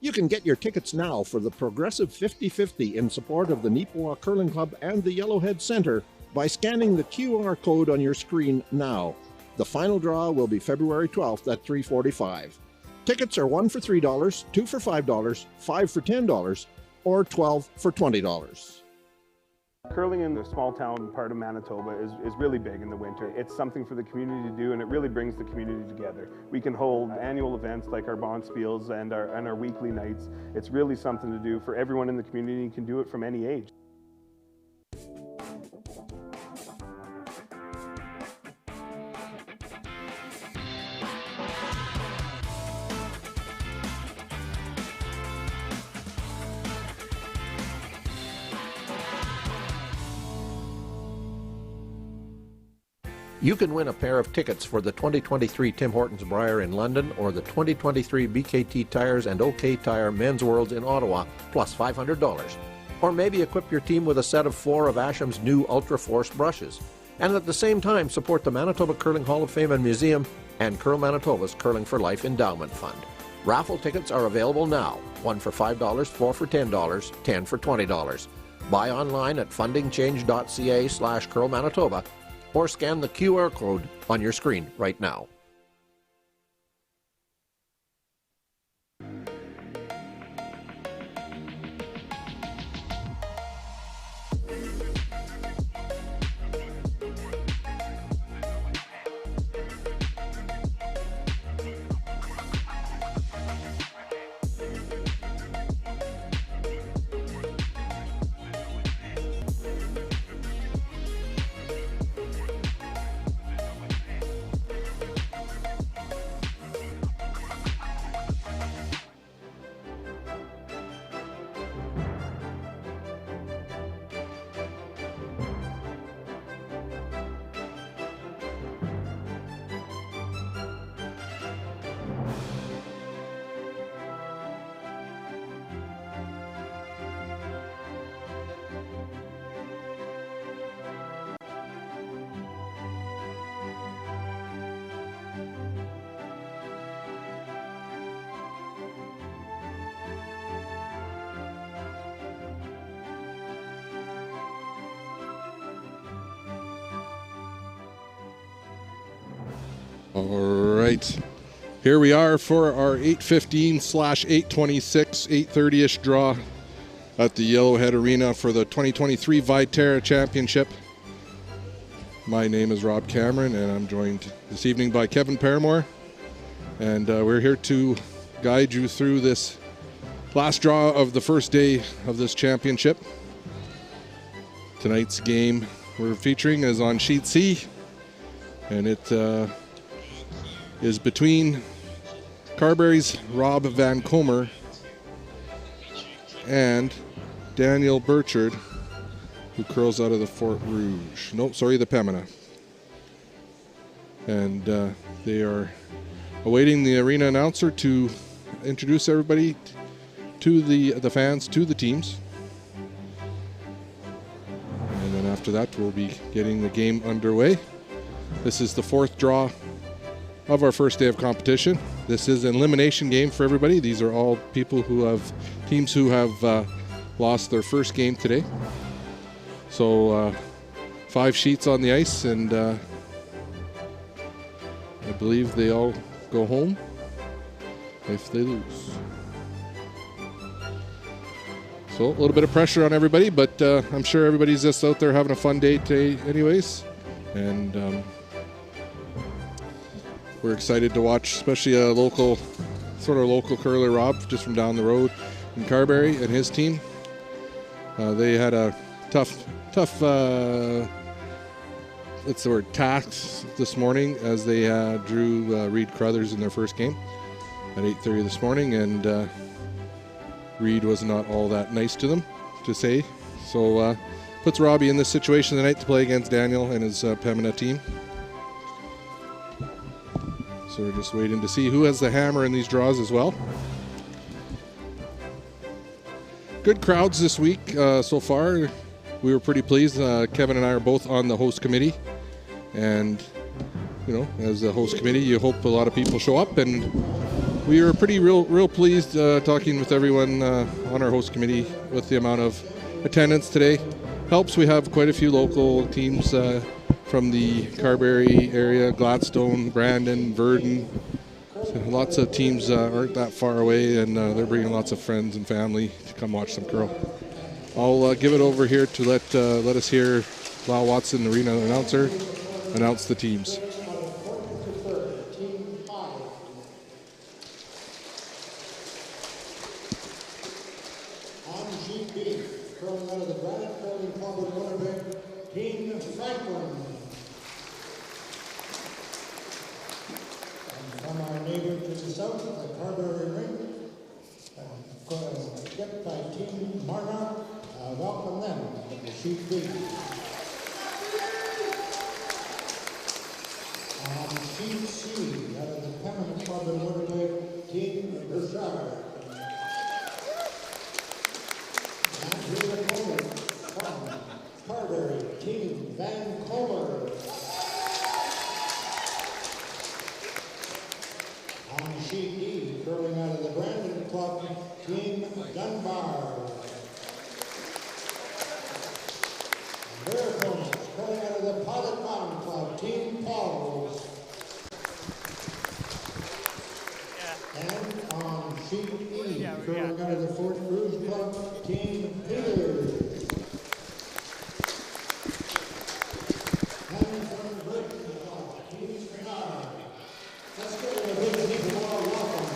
You can get your tickets now for the Progressive 50-50 in support of the Neepawa Curling Club and the Yellowhead Center by scanning the QR code on your screen now. The final draw will be February 12th at 3:45. Tickets are 1 for $3, 2 for $5, 5 for $10, or 12 for $20. Curling in the small town part of Manitoba is really big in the winter. It's something for the community to do, and it really brings the community together. We can hold annual events like our bonspiels and our weekly nights. It's really something to do for everyone in the community and can do it from any age. You can win a pair of tickets for the 2023 Tim Hortons Briar in London or the 2023 BKT Tires and OK Tire Men's Worlds in Ottawa, plus $500. Or maybe equip your team with a set of 4 of Asham's new Ultra Force brushes. And at the same time, support the Manitoba Curling Hall of Fame and Museum and Curl Manitoba's Curling for Life Endowment Fund. Raffle tickets are available now, 1 for $5, 4 for $10, 10 for $20. Buy online at fundingchange.ca/Curl Manitoba or scan the QR code on your screen right now. All right, here we are for our 8:15/8:26, 8:30-ish draw at the Yellowhead Arena for the 2023 Viterra Championship. My name is Rob Cameron, and I'm joined this evening by Kevin Paramore, and we're here to guide you through this last draw of the first day of this championship. Tonight's game we're featuring is on Sheet C, and it is between Carberry's Rob Van KOMMER and Daniel BIRCHARD, who curls out of the Fort Rouge. No, sorry, the Pembina. And they are awaiting the arena announcer to introduce everybody to the fans, to the teams. And then after that, we'll be getting the game underway. This is the fourth draw of our first day of competition. This is an elimination game for everybody. These are all people who have, teams who have lost their first game today. So 5 sheets on the ice, and I believe they all go home if they lose. So a little bit of pressure on everybody, but I'm sure everybody's just out there having a fun day today anyways. And we're excited to watch, especially a local curler, Rob, just from down the road in Carberry, and his team. They had a tough task this morning as they drew Reed Crothers in their first game at 8:30 this morning, and Reed was not all that nice to them, to say. So puts Robbie in this situation tonight to play against Daniel and his Pembina team. So we're just waiting to see who has the hammer in these draws as well. Good crowds this week so far. We were pretty pleased. Kevin and I are both on the host committee. And, you know, as a host committee, you hope a lot of people show up. And We were real pleased talking with everyone on our host committee with the amount of attendance today. Helps we have quite a few local teams from the Carberry area, Gladstone, Brandon, Verdon. So lots of teams aren't that far away, and they're bringing lots of friends and family to come watch some curl. I'll give it over here to let us hear Lyle Watson, the arena announcer, announce the teams. From our neighbor to the south, the Carberry Ring, kept by Team Marna. Welcome them to the Sheep B. On Sheep C, out of the Pemmon Club in Waterway, Team BIRCHARD. And here's the opponent from Carberry, Team KOMMER. On sheet D, curling out of the Brandon Club, Team Dunbar. Their opponents, curling out of the Pilot Mountain Club, Team Pauls. And on sheet E, curling out of the Fort Cruz Club, Team Peters. And from the Britain Club, Team Bernard. Let's give it a big warm welcome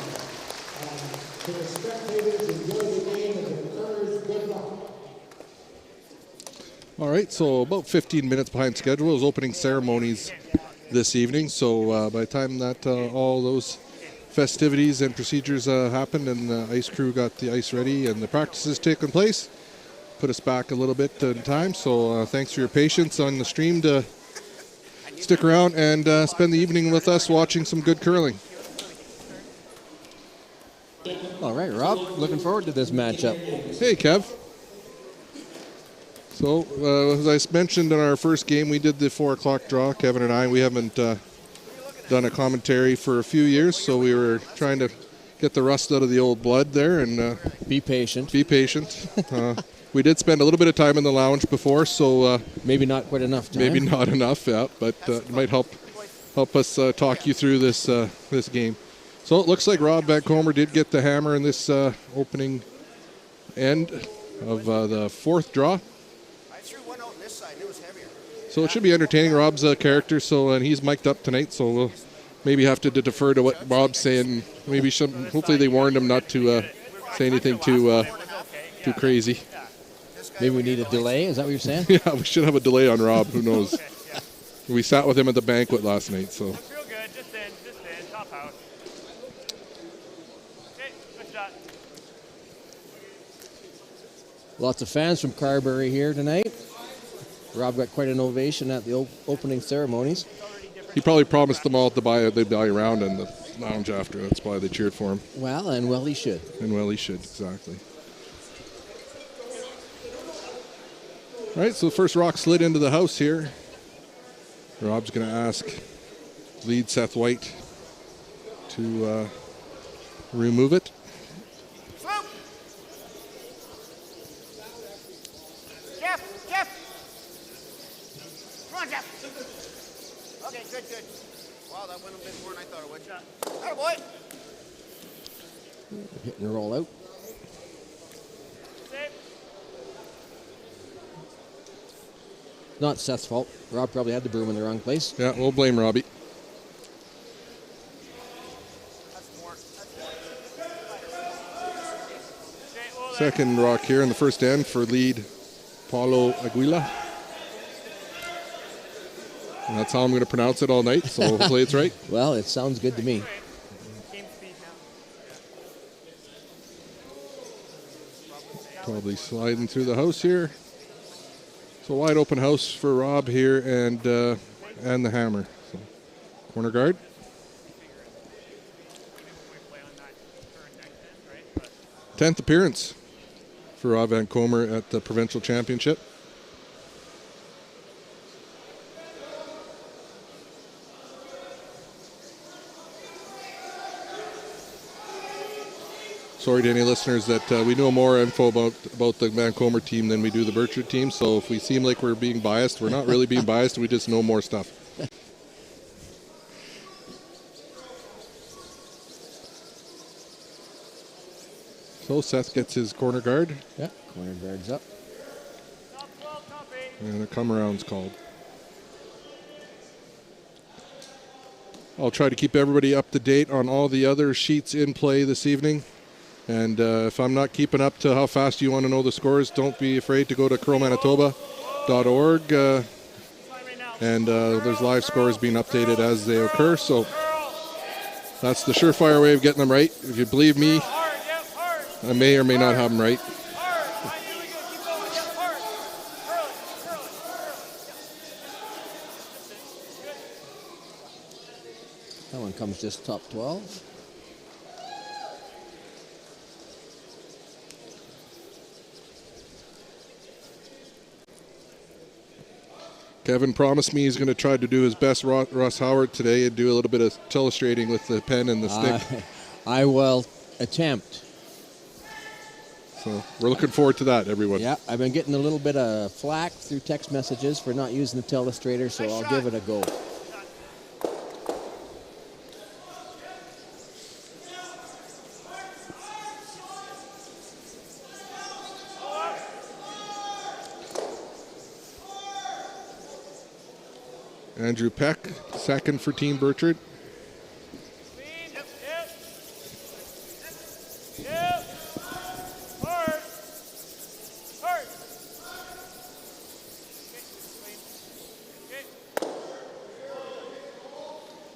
to the spectators. Enjoy the game and encourage good luck. All right, so about 15 minutes behind schedule is opening ceremonies this evening. So by the time that all those festivities and procedures happened and the ice crew got the ice ready and the practices taking place, put us back a little bit in time. So thanks for your patience on the stream to stick around and spend the evening with us watching some good curling. All right, Rob, looking forward to this matchup. Hey, Kev. So, as I mentioned in our first game, we did the 4 o'clock draw, Kevin and I. We haven't done a commentary for a few years, so we were trying to get the rust out of the old blood there and be patient. Be patient. We did spend a little bit of time in the lounge before, so maybe not quite enough time. Maybe not enough, yeah, but it might help us talk you through this game. So it looks like Rob Van Kommer did get the hammer in this opening end of the 4th draw. I threw one out on this side and it was heavier. So it should be entertaining. Rob's a character, and he's mic'd up tonight, so we'll maybe have to defer to what Rob's saying. Maybe hopefully they warned him not to say anything too crazy. Maybe we need a delay. Is that what you're saying? Yeah, we should have a delay on Rob. Who knows? We sat with him at the banquet last night, so. Real good. Just in. Top house. Okay, good shot. Lots of fans from Carberry here tonight. Rob got quite an ovation at the opening ceremonies. He probably promised them all they'd buy a round in the lounge after. That's why they cheered for him. Well, and well he should. Exactly. All right, so the first rock slid into the house here. Rob's going to ask lead Seth White to remove it. Slope! Jeff! Come on, Jeff! Okay, good. Wow, that went a bit more than I thought it would. Atta boy! Hit and roll out. Not Seth's fault. Rob probably had the broom in the wrong place. Yeah, we'll blame Robbie. Second rock here in the first end for lead Paulo Aguila. And that's how I'm going to pronounce it all night, so hopefully it's right. Well, it sounds good to me. Probably sliding through the house here. So wide open house for Rob here and the hammer. So, corner guard. Tenth appearance for Rob Van Kommer at the provincial championship. Sorry to any listeners that we know more info about the KOMMER team than we do the BIRCHARD team. So if we seem like we're being biased, we're not really being biased. We just know more stuff. So Seth gets his corner guard. Yeah, corner guard's up. Top 12, top 8. And a come around's called. I'll try to keep everybody up to date on all the other sheets in play this evening. And if I'm not keeping up to how fast you want to know the scores, don't be afraid to go to curlmanitoba.org. And there's live scores being updated as they occur. So that's the surefire way of getting them right. If you believe me, I may or may not have them right. That one comes just top 12. Kevin promised me he's going to try to do his best Ross Howard today and do a little bit of illustrating with the pen and the stick. I will attempt. So we're looking forward to that, everyone. Yeah, I've been getting a little bit of flack through text messages for not using the Tellustrator, so I'll give it a go. Andrew Peck, second for Team BIRCHARD.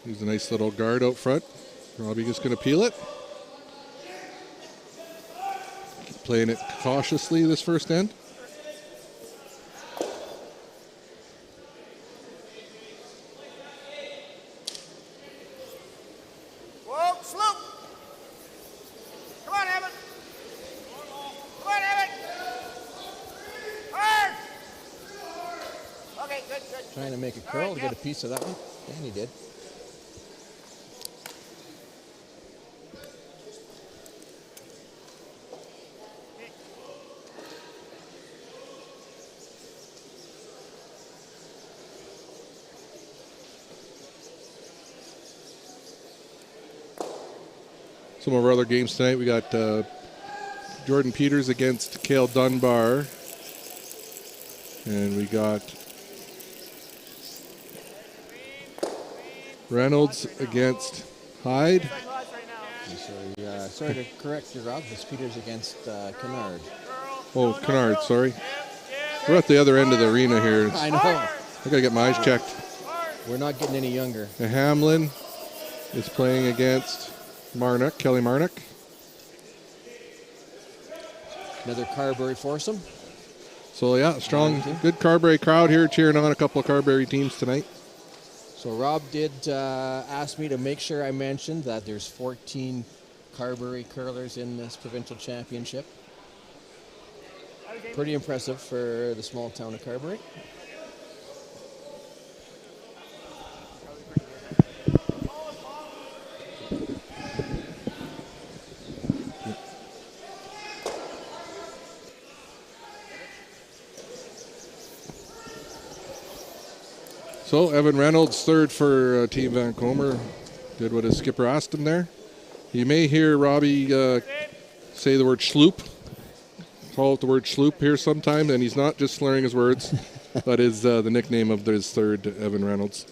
Here's a nice little guard out front. Robbie just going to peel it. Playing it cautiously this first end. Trying to make a curl to get a piece of that one. And he did. Some of our other games tonight, we got Jordan Peters against Cale Dunbar. And we got Reynolds against Hyde. Sorry to correct you, Rob. It's Peters against Kennard. Oh, Kennard, sorry. We're at the other end of the arena here. I know. I gotta get my eyes checked. We're not getting any younger. Hamlin is playing against Marnock, Kelly Marnock. Another Carberry foursome. So yeah, strong, good Carberry crowd here cheering on a couple of Carberry teams tonight. So Rob did ask me to make sure I mentioned that there's 14 Carberry curlers in this provincial championship. Pretty impressive for the small town of Carberry. So Evan Reynolds, third for Team Van KOMMER, did what his skipper asked him there. You may hear Robbie say the word sloop, call it the word sloop here sometime, and he's not just slurring his words, but is the nickname of his third, Evan Reynolds.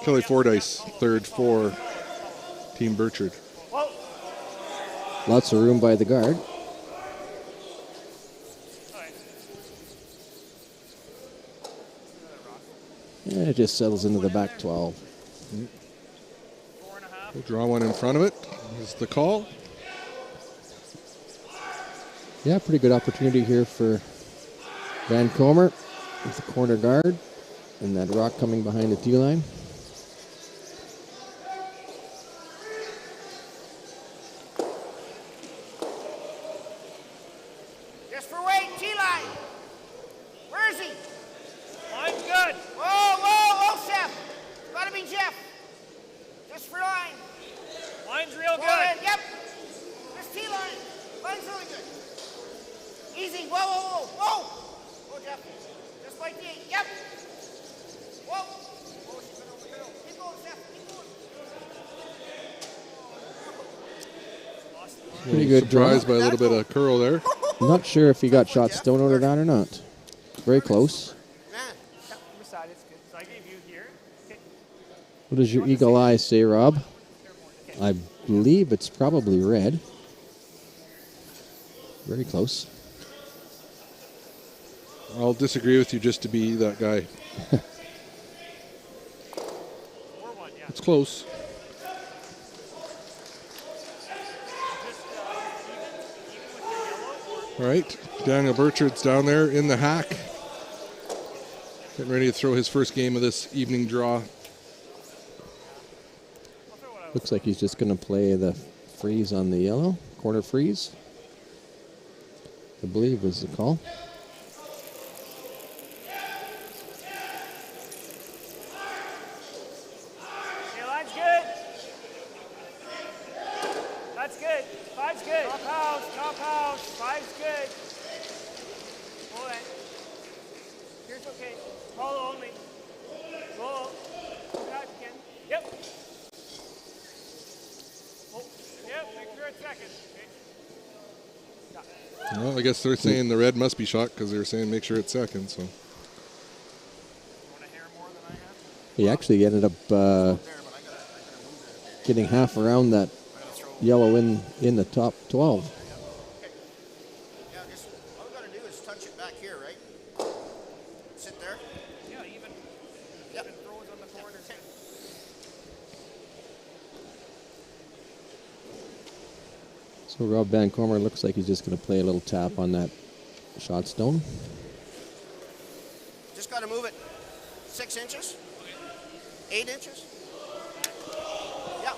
Kelly Fordyce, third for Team BIRCHARD. Lots of room by the guard. And it just settles into the back 12. We'll draw one in front of it. Is the call. Yeah, pretty good opportunity here for Van KOMMER with the corner guard and that rock coming behind the tee line. Line's real Whoa, good. Yep. This T line. Line's really good. Easy. Whoa, whoa, whoa. Whoa. Whoa, Jeff. Just like the 8. Yep. Whoa. Whoa, she's going over hill. Keep going, Steph. Keep going. Pretty good draw. Surprised by a little bit of curl there. Not sure if he got shot stone out of that or not. Very close. Man. Beside it's good. So I gave you here. Okay. What does your eagle eye say, Rob? I believe it's probably red. Very close. I'll disagree with you just to be that guy. 4-1, yeah. It's close. All right, Daniel Birchard's down there in the hack. Getting ready to throw his first game of this evening draw. Looks like he's just going to play the freeze on the yellow. Corner freeze, I believe was the call. Your line's good. That's good. 5's good. Top house, top house. 5's good. Hold it. Here's okay. Follow only. Roll. Come out if you can. Yep. Oh, yep, make sure it's second. Okay. Got it. Well, I guess they're saying the red must be shot because they're saying make sure it's second. So Want a hair more than I have? He actually ended up getting half around that yellow in the top 12. Yeah, just all we got to do is touch it back here, right? Sit there. Yeah, even throws on the corner. Okay. So Rob Van Kommer looks like he's just going to play a little tap on that shot stone. Just got to move it 6 inches, 8 inches. Yeah.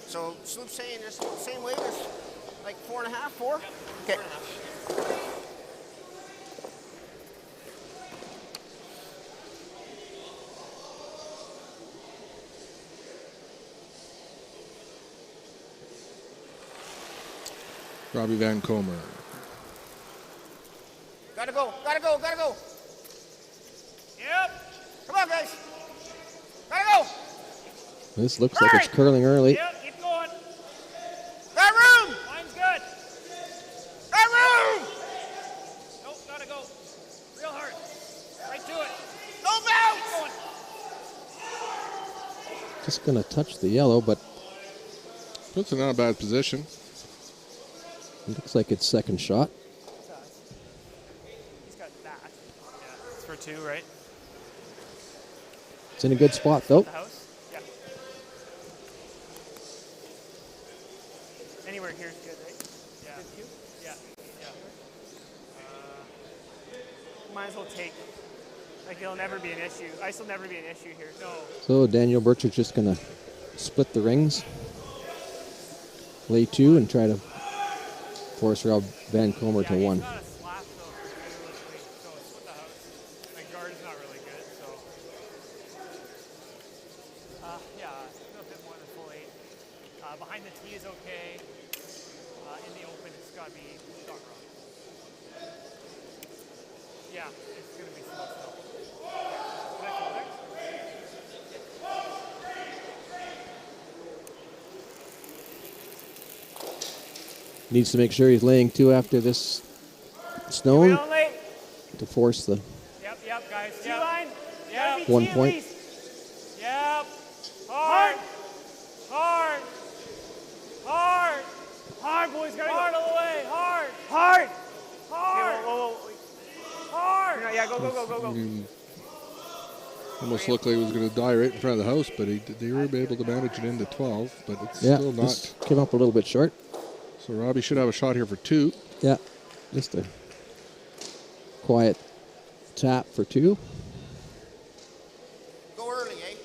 So Sloop's saying this the same way, there's like 4.5, 4? Okay. Robbie Van Kommer. Gotta go, gotta go, gotta go. Yep. Come on, guys. Gotta go. This looks like it's curling early. Yep, keep going. Got room. Line's good. Got room. Nope, gotta go. Real hard. Right to it. No bounce. Keep going. Just going to touch the yellow, but Puts it in a bad position. it looks like it's second shot. He's got that. Yeah, it's for 2, right? It's in a good spot, though. The house? Yeah. Anywhere here's good, right? Yeah. Yeah. Yeah. Might as well take. Like, it'll never be an issue. Ice will never be an issue here. No. So Daniel Birchard's just going to split the rings, lay 2, and try to force Rob Van Kommer to 1. He's got a slap, though, for 2. So it's with the house. My guard is not really good, so. Yeah, a bit more than full 8. Behind the tee is okay. In the open, it's got to be shot wrong. Yeah, it's going to be slow still. Can I go there? Needs to make sure he's laying 2 after this stone Only. to force the Yep, guys. Yep. Line. Yep. 1 point. Yep. Hard. Hard. Hard. Hard, boys. Gotta hard all the way. Hard. Hard. Hard. Hard. Yeah, go. Almost looked like he was going to die right in front of the house, but they were able to manage it into 12, but it's still not. Just came up a little bit short. So Robbie should have a shot here for 2. Yeah, just a quiet tap for 2. Go early, eh?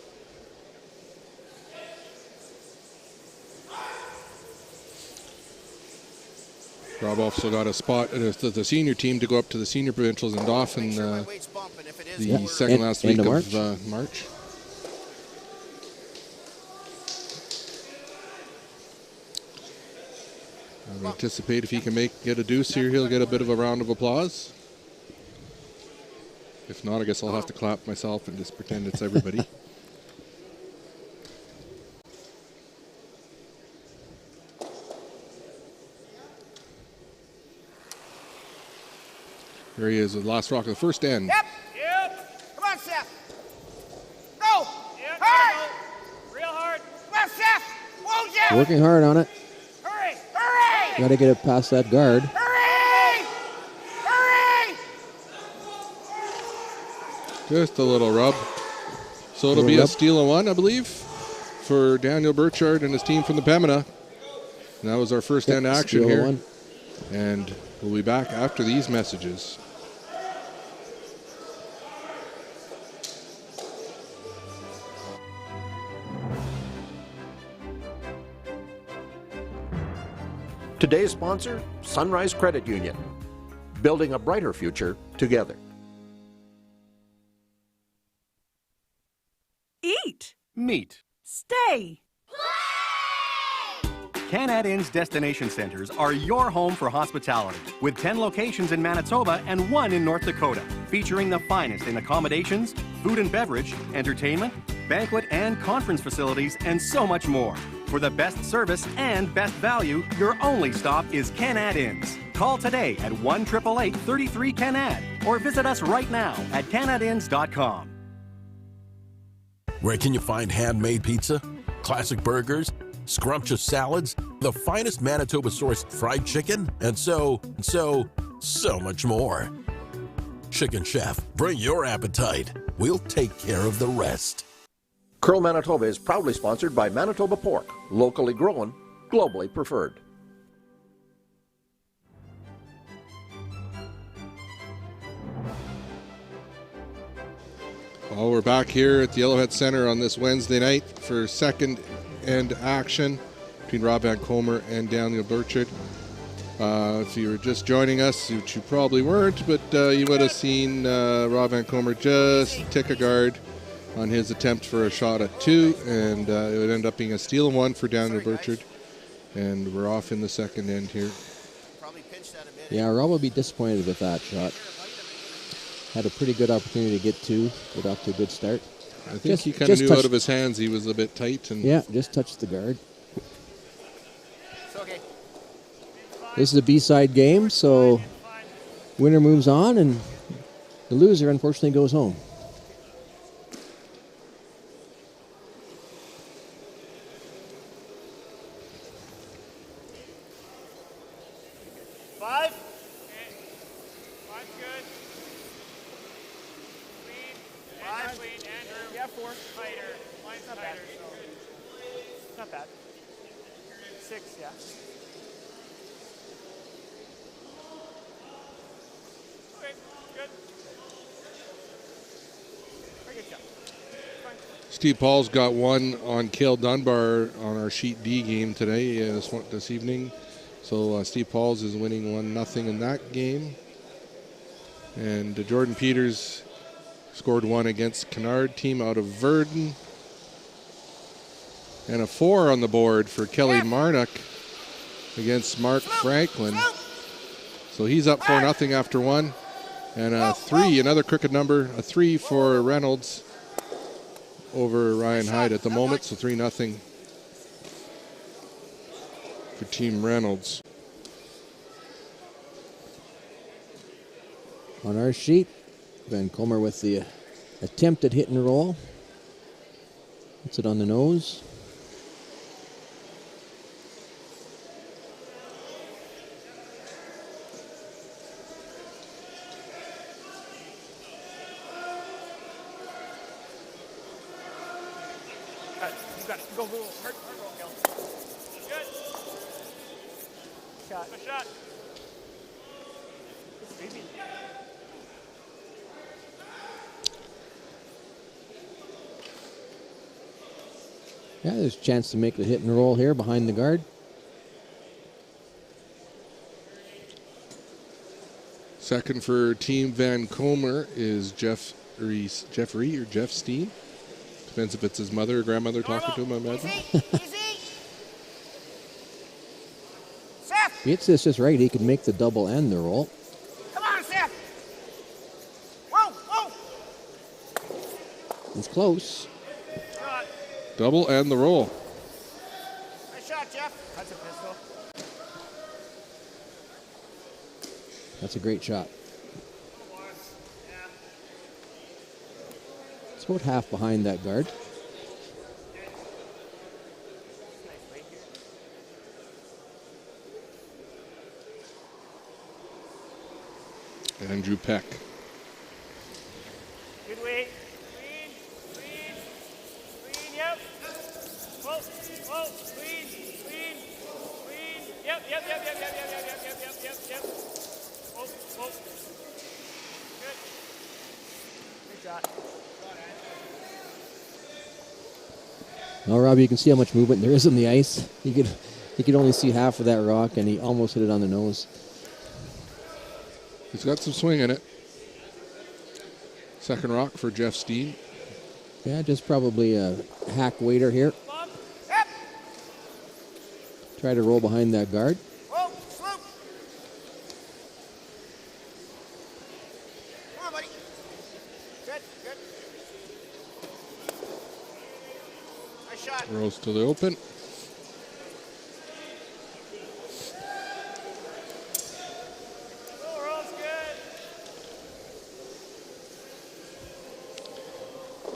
Rob also got a spot at the senior team to go up to the senior provincials in Dauphin Make sure my weight's bumping. If it is, the go early. second last End week of of March. I anticipate if he can get a deuce here, he'll get a bit of a round of applause. If not, I guess I'll have to clap myself and just pretend it's everybody. There he is with the last rock of the first end. Yep. Come on, Seth. Go. Hard. Real hard. Come on, Seth. Whoa, Jeff. Working hard on it. Hurry. Hurry. Got to get it past that guard. Hurry. Hurry. Just a little rub. So it'll be a steal of one, I believe, for Daniel Birchard and his team from the Pembina. And that was our first end action here. One. And we'll be back after these messages. Today's sponsor, Sunrise Credit Union. Building a brighter future together. Eat. Meet. Stay. Canad Inn's destination centers are your home for hospitality, with 10 locations in Manitoba and 1 in North Dakota, featuring the finest in accommodations, food and beverage, entertainment, banquet and conference facilities, and so much more. For the best service and best value, your only stop is Canad Inns. Call today at 1-888-33-CANAD or visit us right now at canadinns.com. Where can you find handmade pizza, classic burgers, scrumptious salads, the finest Manitoba-sourced fried chicken, and so much more? Chicken Chef, bring your appetite. We'll take care of the rest. Curl Manitoba is proudly sponsored by Manitoba Pork, locally grown, globally preferred. Well, we're back here at the Yellowhead Center on this Wednesday night for second end action between Rob Van Kommer and Daniel Birchard. If you were just joining us, which you probably weren't, but you would have seen Rob Van Kommer just tick a guard on his attempt for a shot at 2, and it would end up being a steal and 1 for Daniel Birchard. And we're off in the second end here. Yeah, Rob will be disappointed with that shot. Had a pretty good opportunity to get 2, get off to a good start. I think he kind of knew out of his hands he was a bit tight. And yeah, just touched the guard. This is a B-side game, so winner moves on, and the loser unfortunately goes home. Steve Paul's got 1 on Cale Dunbar on our Sheet D game today, this evening. So Steve Paul's is winning 1-0 in that game. And Jordan Peters scored 1 against Kennard team out of Verdun. And a 4 on the board for Kelly Marnock against Mark Franklin. So he's up 4-0 after 1. And a 3, another crooked number, a 3 for Reynolds over Ryan Hyde at the moment, so 3-0 for Team Reynolds. On our sheet, Van Kommer with the attempted hit and roll. Puts it on the nose. Go, hard roll, Kel. Good. Shot. A shot. Easy. Yeah, there's a chance to make the hit and roll here behind the guard. Second for Team Van Kommer is Jeffrey or Jeff Steen. Depends if it's his mother or grandmother talking to him, I imagine. he hits this just right, he could make the double and the roll. Come on, Seth. Whoa, whoa. It's close. Shot. Double and the roll. Nice shot, Jeff. That's a pistol. That's a great shot. It's about half behind that guard. Andrew Peck. Good weight. Clean, clean, clean, yep. Whoa, whoa, clean, clean, clean. Yep. Whoa, whoa. Good. Good shot. Now, Robbie, you can see how much movement there is on the ice. He could only see half of that rock, and he almost hit it on the nose. He's got some swing in it. Second rock for Jeff Steen. Yeah, just probably a hack waiter here. Yep. Try to roll behind that guard. Whoa, sloop. Come on, buddy. Good, good. Nice shot. Rolls to the open. Oh, roll's good.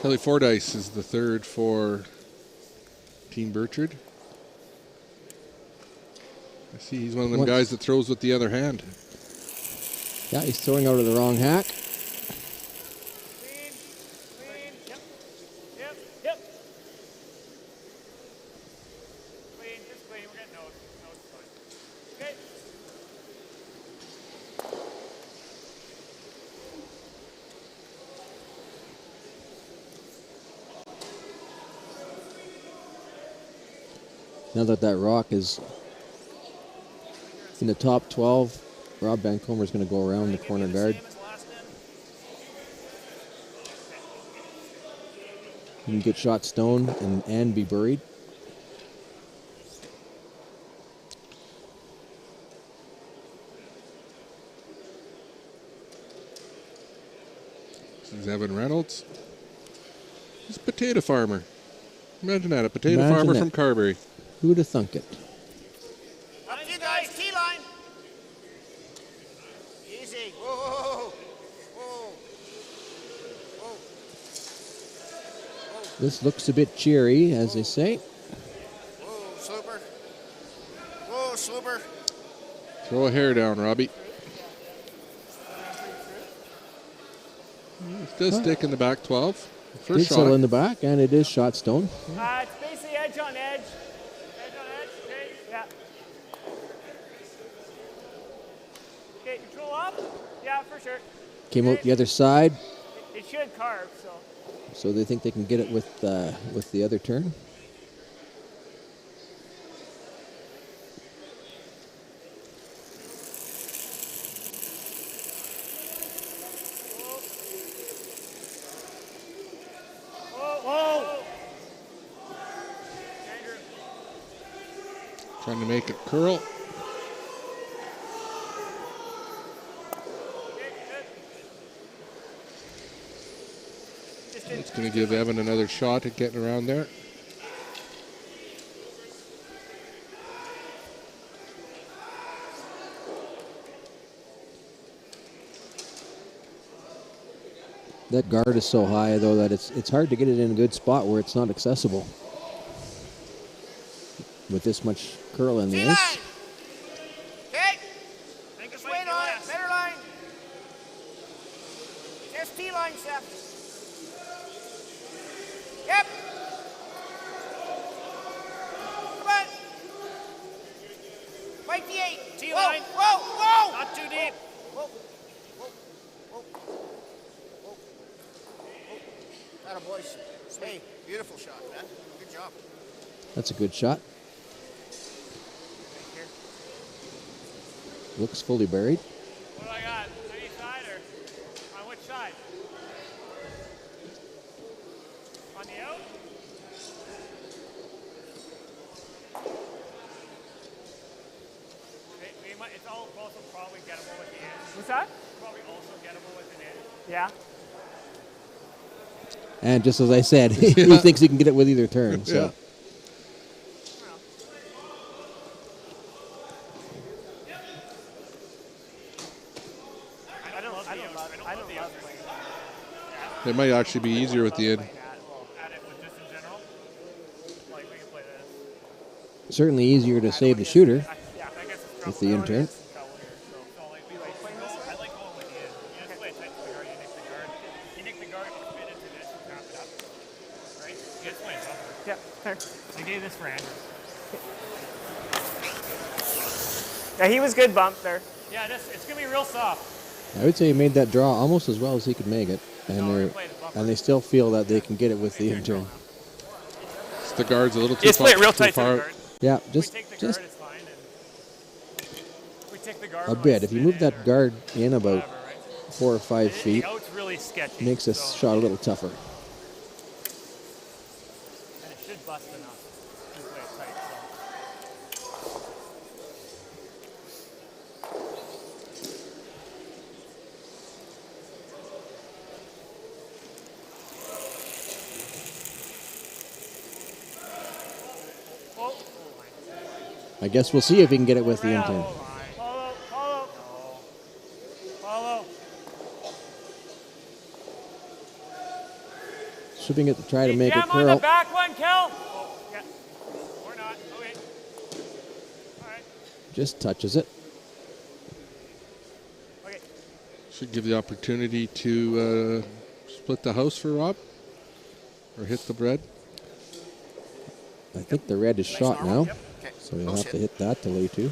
Kelly Fordyce is the third for Team BIRCHARD. I see he's one of them What? guys that throws with the other hand. Yeah, he's throwing out of the wrong hack. Clean, clean. Yep. Clean, just clean. We're getting nose. Nose is fine. Okay. Now that that rock is in the top 12, Rob Van Comer is going to go around the corner guard. He can get shot stone and be buried. This is Evan Reynolds. He's a potato farmer. Imagine that, a potato Imagine farmer that. from Carberry. Who would have thunk it? Up to you guys, T-line. Easy. Whoa, whoa, whoa. This looks a bit cheery, as they say. Whoa, slooper. Whoa, slooper. Throw a hair down, Robbie. It does stick in the back 12. First Did settle shot. in the back, and it is shot stone. It's basically edge on edge. Edge on edge. Okay. Yeah. Okay. Control up. Yeah, for sure. Came out the other side, It should carve. So. so they think they can get it with the other turn. Whoa. Trying to make it curl. It's going to give Evan another shot at getting around there. That guard is so high, though, that it's hard to get it in a good spot where it's not accessible. With this much curl in the T-line. ice. Okay. Just wait on it. Better line. Just T-line, Seth. Yep. Come on. Fight the 8. T-line. Whoa, whoa. Not too deep. Whoa. Whoa. Whoa. Atta boys. Hey, beautiful shot, man. Good job. That's a good shot. Looks fully buried. What do I got? On each side or on which side? On the out? Okay, It's also probably gettable with the end. What's that? Probably also gettable with an end. Yeah. And just as I said, he thinks he can get it with either turn. So. Yeah. I don't love playing that. It might actually be easier with the end. At it with just in general. Like we can play this. Certainly easier to save the shooter Yeah, I guess it's with the in-turn. I like going with the end. You just play it tight to the guard, you nick the guard. You nick the guard, you spin into this, you tap it up. Right? You just play it tougher. Yeah, fair. I gave this for Andrew. Yeah, he was good bump there. Yeah, it's going to be real soft. I would say he made that draw almost as well as he could make it, and they still feel that they can get it with the in-turn. The guard's a little too Just play it real too tight to the far. guard. Yeah, If just we take the guard, it's fine. And we take the guard, a we bit. If you spin move in that or guard in about whatever, right? 4 or 5 feet, The out's really sketchy. makes this so- shot a little tougher. And it should bust enough. You play it tight, so. Oh, I guess we'll see if he can get it with the in-turn. follow, follow. Follow. Shipping it to try to make it Jam on the curl. back one, Kel. Oh, yeah. Or not. Okay. All right. Just touches it. Okay. Should give the opportunity to split the house for Rob, or hit the bread. I think the red is shot now, Yep. Okay. so he'll No have shit. to hit that to lay 2.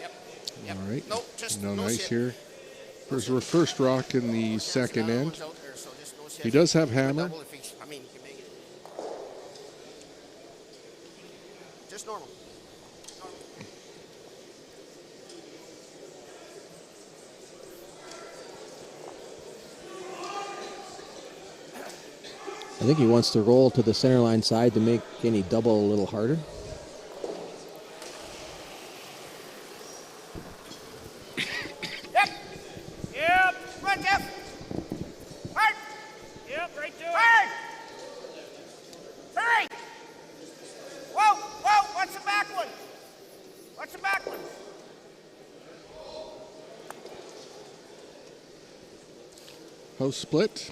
Yep. All right. Nope, just No no nice shit. here. First rock in the second end. Out there, so just no shit. He does have hammer. Double if he- I mean, you can make it. Just normal. I think he wants to roll to the center line side to make any double a little harder. Yep. Run, Jeff. Hard. Yep, right to it. Hard. Hurry. Whoa, whoa. What's the back one? What's the back one? House split.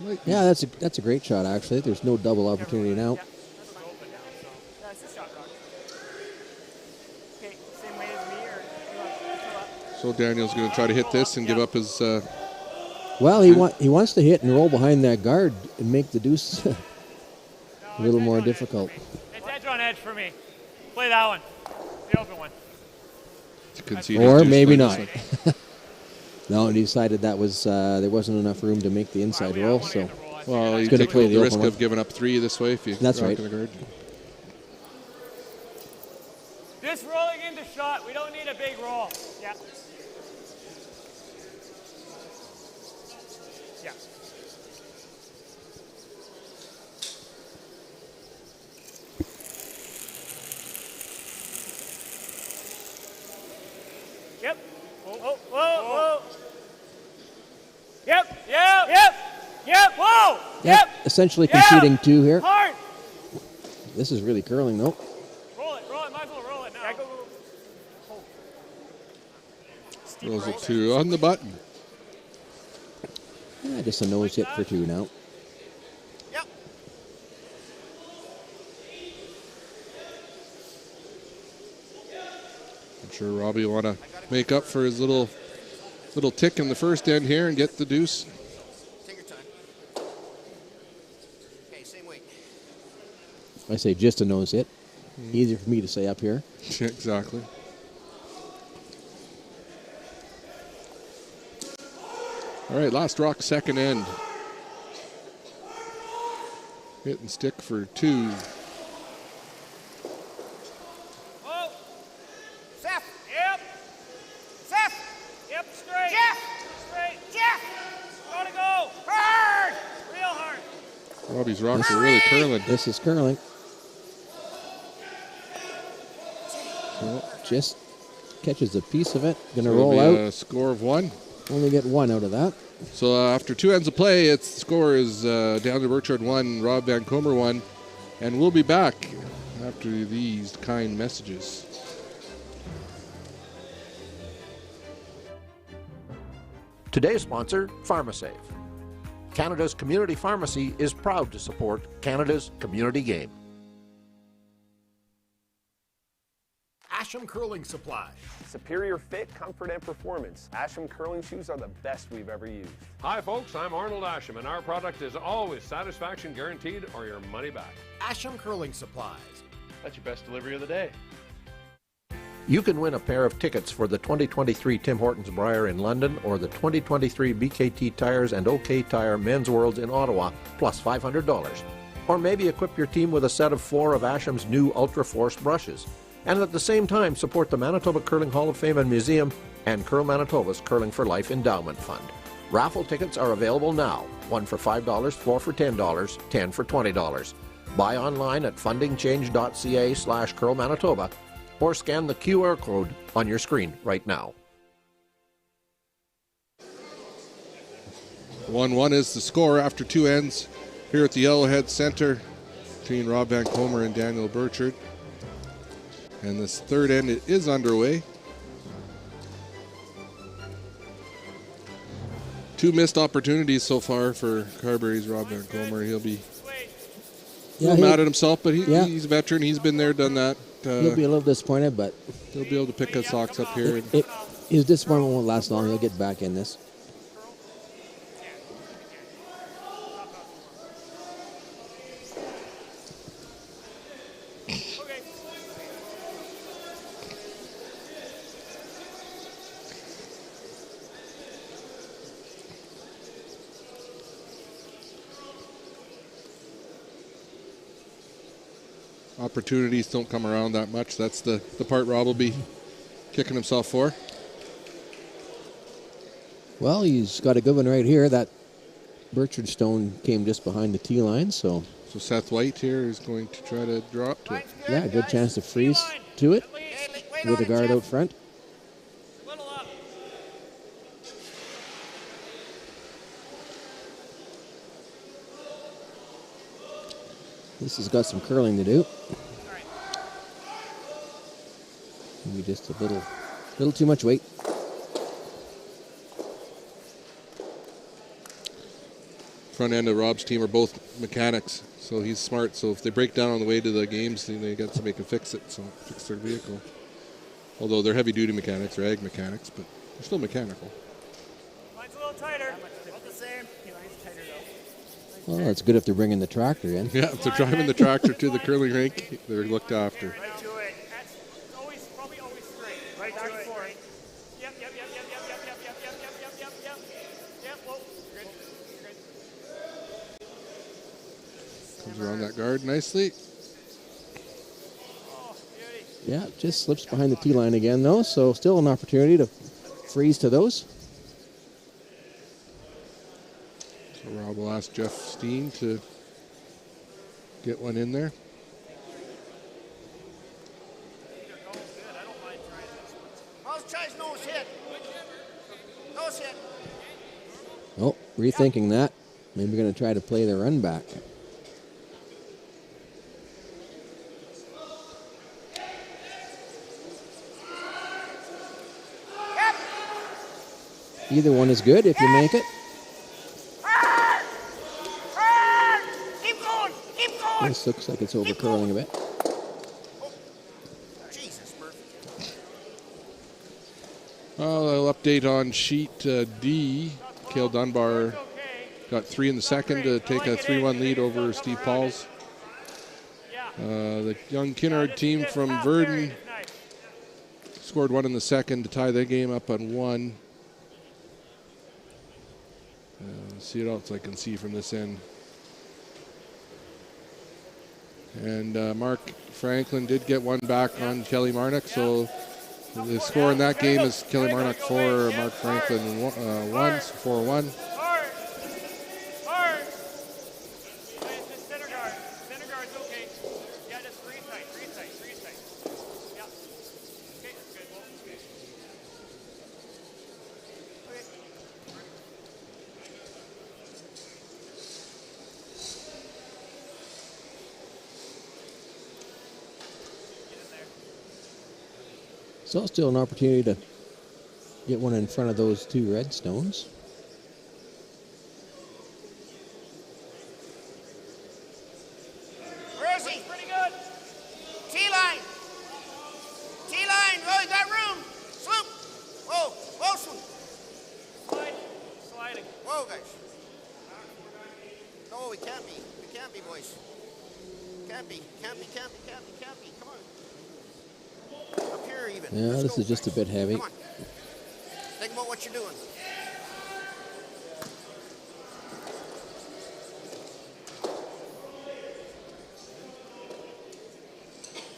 Might be- Yeah, that's a great shot actually. There's no double opportunity now. That's open now, so. Yeah, it's a shot rock. Okay, same way as me, or you want to fill up? So Daniel's going to try to hit this and give up his. Well, he wants to hit and roll behind that guard and make the deuce a little more difficult. It's edge on edge for me. Play that one. The open one. concede Or his deuce maybe leg not. this way. No, and he decided that was there wasn't enough room to make the inside roll, so Well, you gonna take play the the open risk one. of giving up 3 this way if you That's rock right. in the guard. Just rolling into shot. We don't need a big roll. Yeah. Yeah. Yep. Whoa, whoa. Yep. Yep. Yep. Yep. Whoa. Yep, essentially Yeah. conceding 2 here. Hard. This is really curling though. Roll it. Roll it. Might as well roll it now. Yeah, go, go. Rolls a 2 on the button. Yeah, just a nose hit for 2 now. Yep. I'm sure Robbie will want to make up for his little tick in the first end here and get the deuce. Take your time. Okay, same weight. I say just a nose hit. Easier for me to say up here. Exactly. All right, last rock, second end. Hit and stick for 2. Whoa. Seth. Yep. Seth. Yep. Straight. Jeff. Robbie's rocks are really curling. This is curling. So just catches a piece of it. Gonna roll out. A score of 1. Only get 1 out of that. So after 2 ends of play, its score is down to BIRCHARD 1, Rob Van Kommer 1. And we'll be back after these kind messages. Today's sponsor, PharmaSave. Canada's community pharmacy is proud to support Canada's community game. Asham Curling Supply. Superior fit, comfort, and performance. Asham curling shoes are the best we've ever used. Hi folks, I'm Arnold Asham, and our product is always satisfaction guaranteed or your money back. Asham Curling Supplies. That's your best delivery of the day. You can win a pair of tickets for the 2023 Tim Hortons Brier in London or the 2023 BKT Tires and OK Tire Men's Worlds in Ottawa, plus $500. Or maybe equip your team with a set of 4 of Asham's new Ultra Force brushes. And at the same time, support the Manitoba Curling Hall of Fame and Museum and Curl Manitoba's Curling for Life Endowment Fund. Raffle tickets are available now. 1 for $5, 4 for $10, 10 for $20. Buy online at fundingchange.ca/Curl Manitoba or scan the QR code on your screen right now. 1-1 is the score after 2 ends here at the Yellowhead Center between Rob Van Kommer and Daniel BIRCHARD. And this third end is underway. 2 missed opportunities so far for Carberry's Rob Van Kommer. He'll be a little mad at himself, but he's a veteran. He's been there, done that. He'll be a little disappointed, but he'll be able to pick his socks up here. His disappointment won't last long. He'll get back in this. Opportunities don't come around that much. That's the part Rob will be kicking himself for. Well, he's got a good one right here. That BIRCHARD stone came just behind the tee line, so Seth White here is going to try to draw up to it. Yeah, good chance to freeze to it with the guard out front. This has got some curling to do. Maybe just a little too much weight. Front end of Rob's team are both mechanics, so he's smart. So if they break down on the way to the games, then they got somebody who can fix it, so fix their vehicle. Although they're heavy-duty mechanics or ag mechanics, but they're still mechanical. Mine's a little tighter. About the same. Mine's tighter though. Well, that's good if they're bringing the tractor in. Yeah, if they're driving the tractor to the curling rink, they're looked after. Right to it. That's probably always straight. Right to it. Yep. Whoa. Good. Comes around that guard nicely. Yeah, just slips behind the tee line again, though, so still an opportunity to freeze to those. So Rob will ask Jeff Steen to get one in there. Oh, rethinking that. Maybe we're going to try to play the run back. Either one is good if you make it. Keep going! This looks like it's over curling a bit. Well, I'll update on sheet D. Cale Dunbar got 3 in the second to take a 3-1 lead over Steve Pauls. The young Kinnard team from Verdon scored 1 in the second to tie their game up on 1. See what else I can see from this end. And Mark Franklin did get 1 back on Kelly Marnock, so the score in that game is Kelly Marnock 4, Mark Franklin 1, so 4-1. So still an opportunity to get one in front of those two red stones. Where is he? Pretty good. T-line. T-line. Oh, you got room. Swoop. Whoa. Whoa, swoop. Sliding. Whoa, guys. No, we can't be. We can't be, boys. Can't be. Can't be. Can't be. Can't be. Can't be. Come on. Up here even. Yeah, Let's this go, is just guys. a bit heavy. Come on. Think about what you're doing.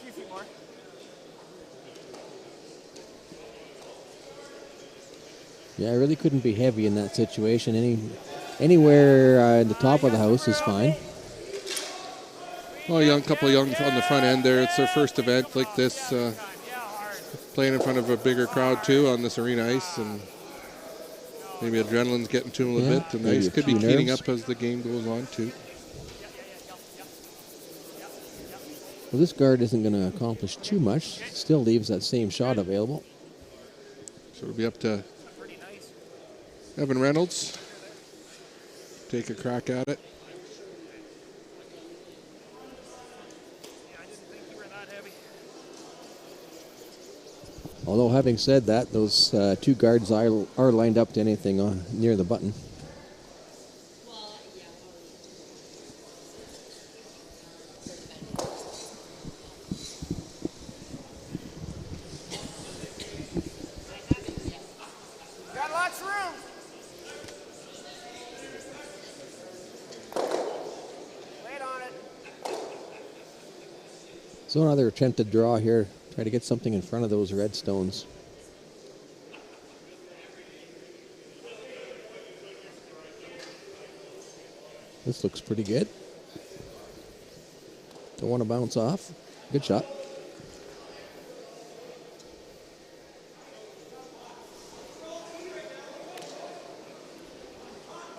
Few feet more. Yeah, I really couldn't be heavy in that situation. Anywhere in the top of the house is fine. Well, a couple of young on the front end there. It's their first event like this. Playing in front of a bigger crowd too on this arena ice, and maybe adrenaline's getting to them a little bit. And the ice could be heating up as the game goes on too. Well, this guard isn't going to accomplish too much. Still leaves that same shot available. So it'll be up to Evan Reynolds. Take a crack at it. Although having said that, those two guards are lined up to anything near the button. Got lots of room. Wait on it. So another attempted draw here. Try to get something in front of those red stones. This looks pretty good. Don't want to bounce off. Good shot.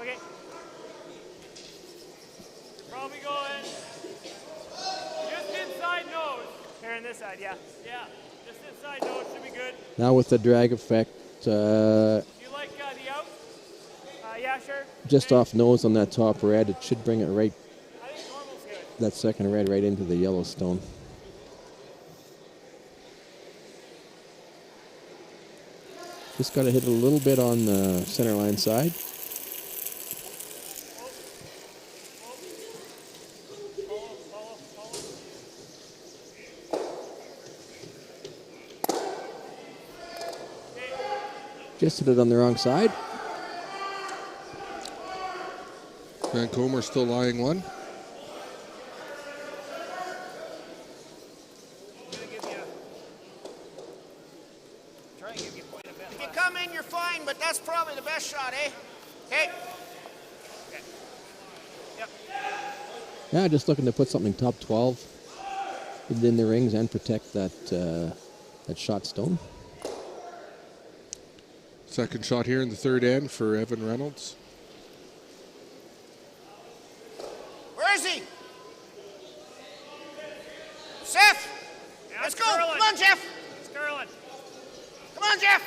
Okay. Probably going just inside nose. Here on this side, yeah. Yeah, just inside nose should be good. Now with the drag effect, Do you like the out? Yeah, sure. just off nose on that top red, it should bring it right, that second red right into the yellow stone. Just got to hit it a little bit on the center line side. Just hit it on the wrong side. Van Kommer still lying one. If you come in, you're fine, but that's probably the best shot, eh? Okay. Yep. Yeah, just looking to put something top 12 in the rings and protect that that shot stone. Second shot here in the third end for Evan Reynolds. Where is he? Seth! Yeah, Let's go! Sterling. Come on, Jeff! Sterling. Come on, Jeff!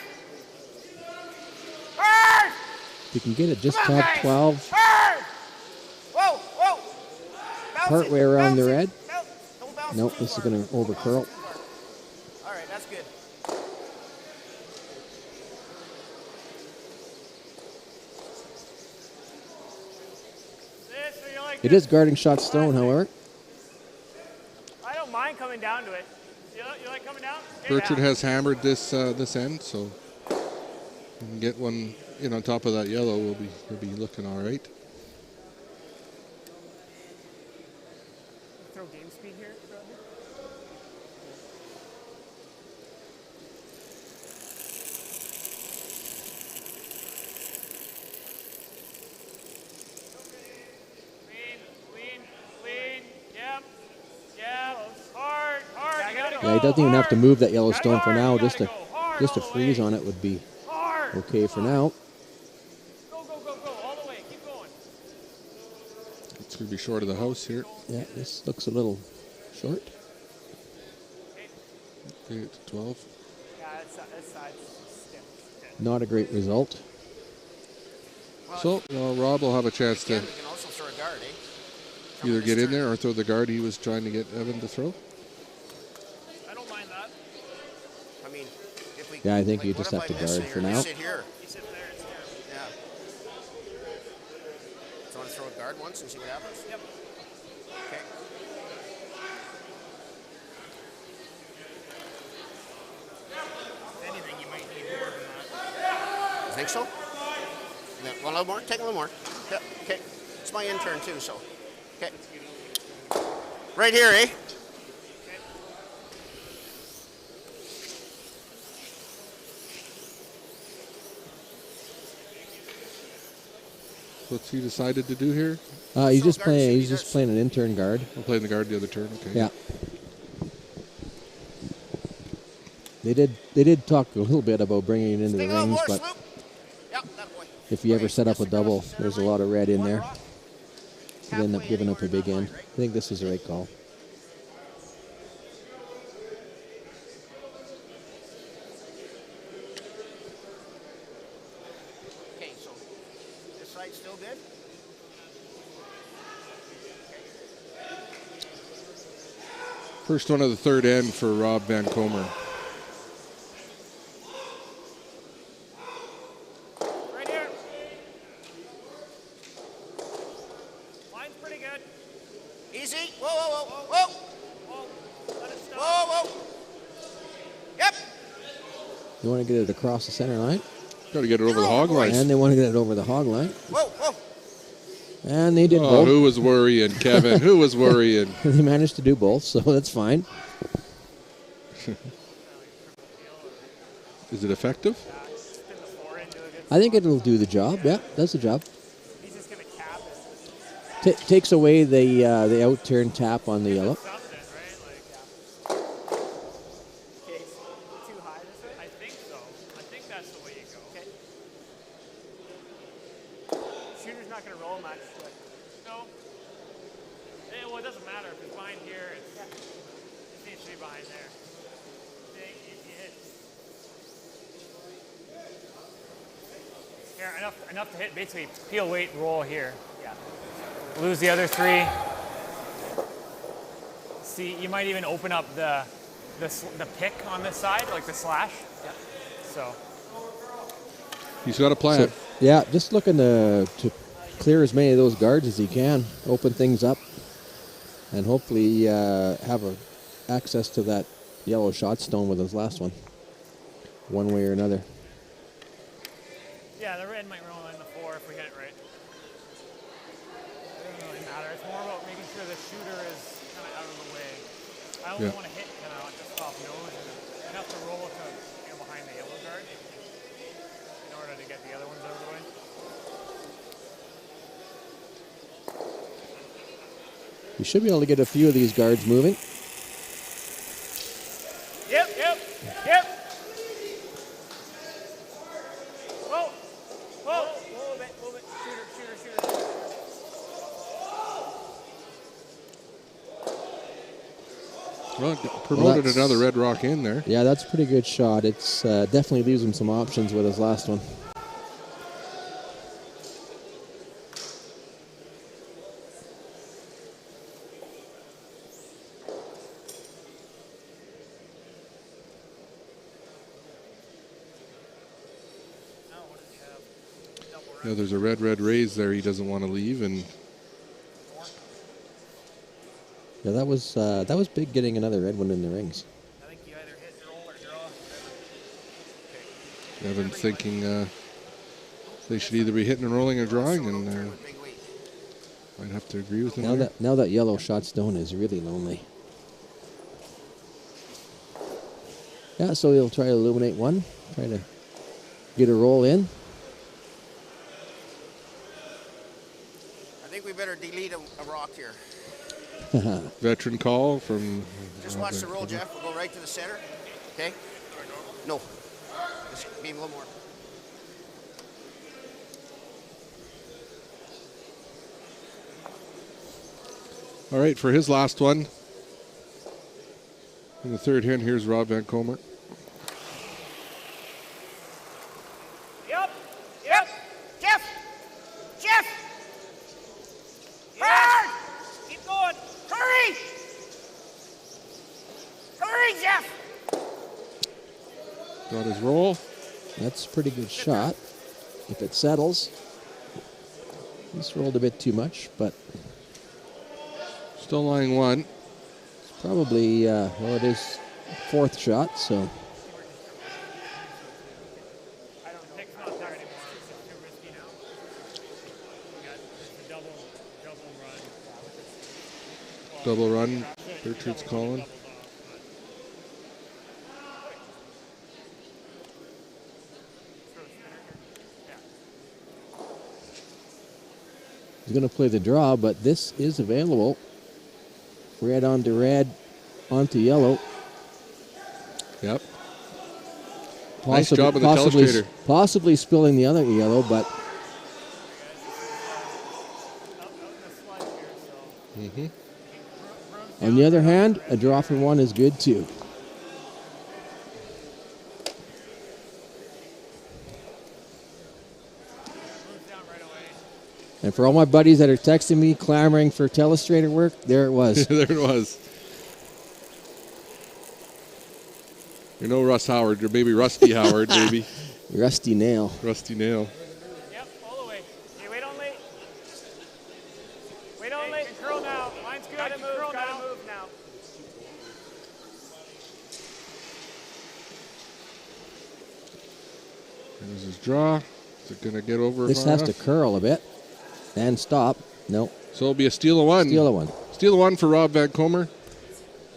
Hard! If you can get it just Come on, top guys. 12, Hard! Whoa, whoa! Bounce part it, way around bounce the it. red. Don't bounce Nope, it this is too going to over curl. All right, that's good. This, so you like It is guarding shot stone, however. I don't mind coming down to it. You like coming down? Birchard has hammered this this end, so we can get one in on top of that yellow. We'll be looking all right. Throw game speed here. Lean. Yep. Hard. Yeah, he doesn't even have to move that yellow stone for now. Just a freeze on it would be okay for now. Go. All the way. Keep going. It's going to be short of the house here. Yeah, this looks a little short. Okay, it's 12. Yeah, that side's stiff. Okay. Not a great result. So Rob will have a chance to We can also throw a guard, eh? either get in there or throw the guard he was trying to get Evan to throw. I don't mind that. I mean, if we. Yeah, I think like, you what just if have to I miss guard it for here? now. You sit here. You sit there, it's terrible. Yeah. Do you want to throw a guard once and see what happens? Yep. Okay. If anything, you might need more than that. You think so? Yeah. Well, a little more. Take a little more. Yeah. Okay. It's my intern too, so. Okay. Right here, eh? What's he decided to do here? He's just playing an intern guard. I'm playing the guard the other turn. Okay. Yeah. They did talk a little bit about bringing it into the rings, but if you ever set up a double, there's a lot of red in there. You end up giving up a big end. I think this is the right call. Okay, so this side's still good? First one of the third end for Rob Van Kommer. Right here. Line's pretty good. Easy. Whoa, whoa, whoa, whoa. Whoa. Let it stop. Whoa, whoa. Yep. You want to get it across the center line? Got to get it over the hog line. And they want to get it over the hog line. Whoa, whoa. And they did Oh, both. who was worrying, Kevin? Who was worrying? They managed to do both, so that's fine. Is it effective? I think it'll do the job. Yeah, does the job. He's just going to cap it. Takes away the out turn tap on the yellow. Something, right? Okay, too high this way? I think so. I think that's the way you go. Okay. Shooter's not going to roll much. But no. Well, it doesn't matter. If it's behind here, it needs to be behind there. You hit. Here, enough to hit. Basically, peel, weight, roll here. Yeah. Lose the other three. See, you might even open up the pick on this side, like the slash. Yeah. So. He's got a plan. So, yeah, just looking to clear as many of those guards as he can, open things up, and hopefully have access to that yellow shot stone with his last one way or another. Yeah, the red might roll in the 4 if we hit it right. It doesn't really matter. It's more about making sure the shooter is kind of out of the way. I only want to hit kind of just off nose and enough to roll to behind the yellow guard in order to get the other ones out of the way. You should be able to get a few of these guards moving. Yep. Whoa. Move it. Shooter. Well, promoted another red rock in there. Yeah, that's a pretty good shot. It's definitely leaves him some options with his last one. Yeah, there's a red raise there he doesn't want to leave, and Yeah, that was big getting another red one in the rings. I think you either hit, roll, or draw. Evan's thinking they should either be hitting and rolling or drawing, and I'd have to agree with him. Now that yellow shot stone is really lonely. Yeah, so he'll try to illuminate one, try to get a roll in. I think we better delete a rock here. Veteran call from... Just watch the roll, Jeff. We'll go right to the center. Okay? No. Just be a little more. All right, for his last one, in the third hand, here's Rob Van Kommer. Jeff. Got his roll. That's a pretty good shot. If it settles. He's rolled a bit too much, but still lying one. It's probably, well, it is fourth shot, so. Double run. BIRCHARD's calling. He's going to play the draw, but this is available. Red onto red, onto yellow. Yep. Nice job of the telestrator. Possibly spilling the other yellow, but. On the other hand, a draw for one is good too. And for all my buddies that are texting me, clamoring for telestrator work, there it was. There it was. You know Russ Howard, or maybe Rusty Howard, maybe. Rusty Nail. Rusty Nail. Yep, all the way. Okay, wait on late. Wait on late. Curl now. Line's good. Gotta move now. There's his draw. Is it going to get over? This has to curl a bit and stop. No. So it'll be a steal of one. Steal of one. Steal of one for Rob Van Kommer.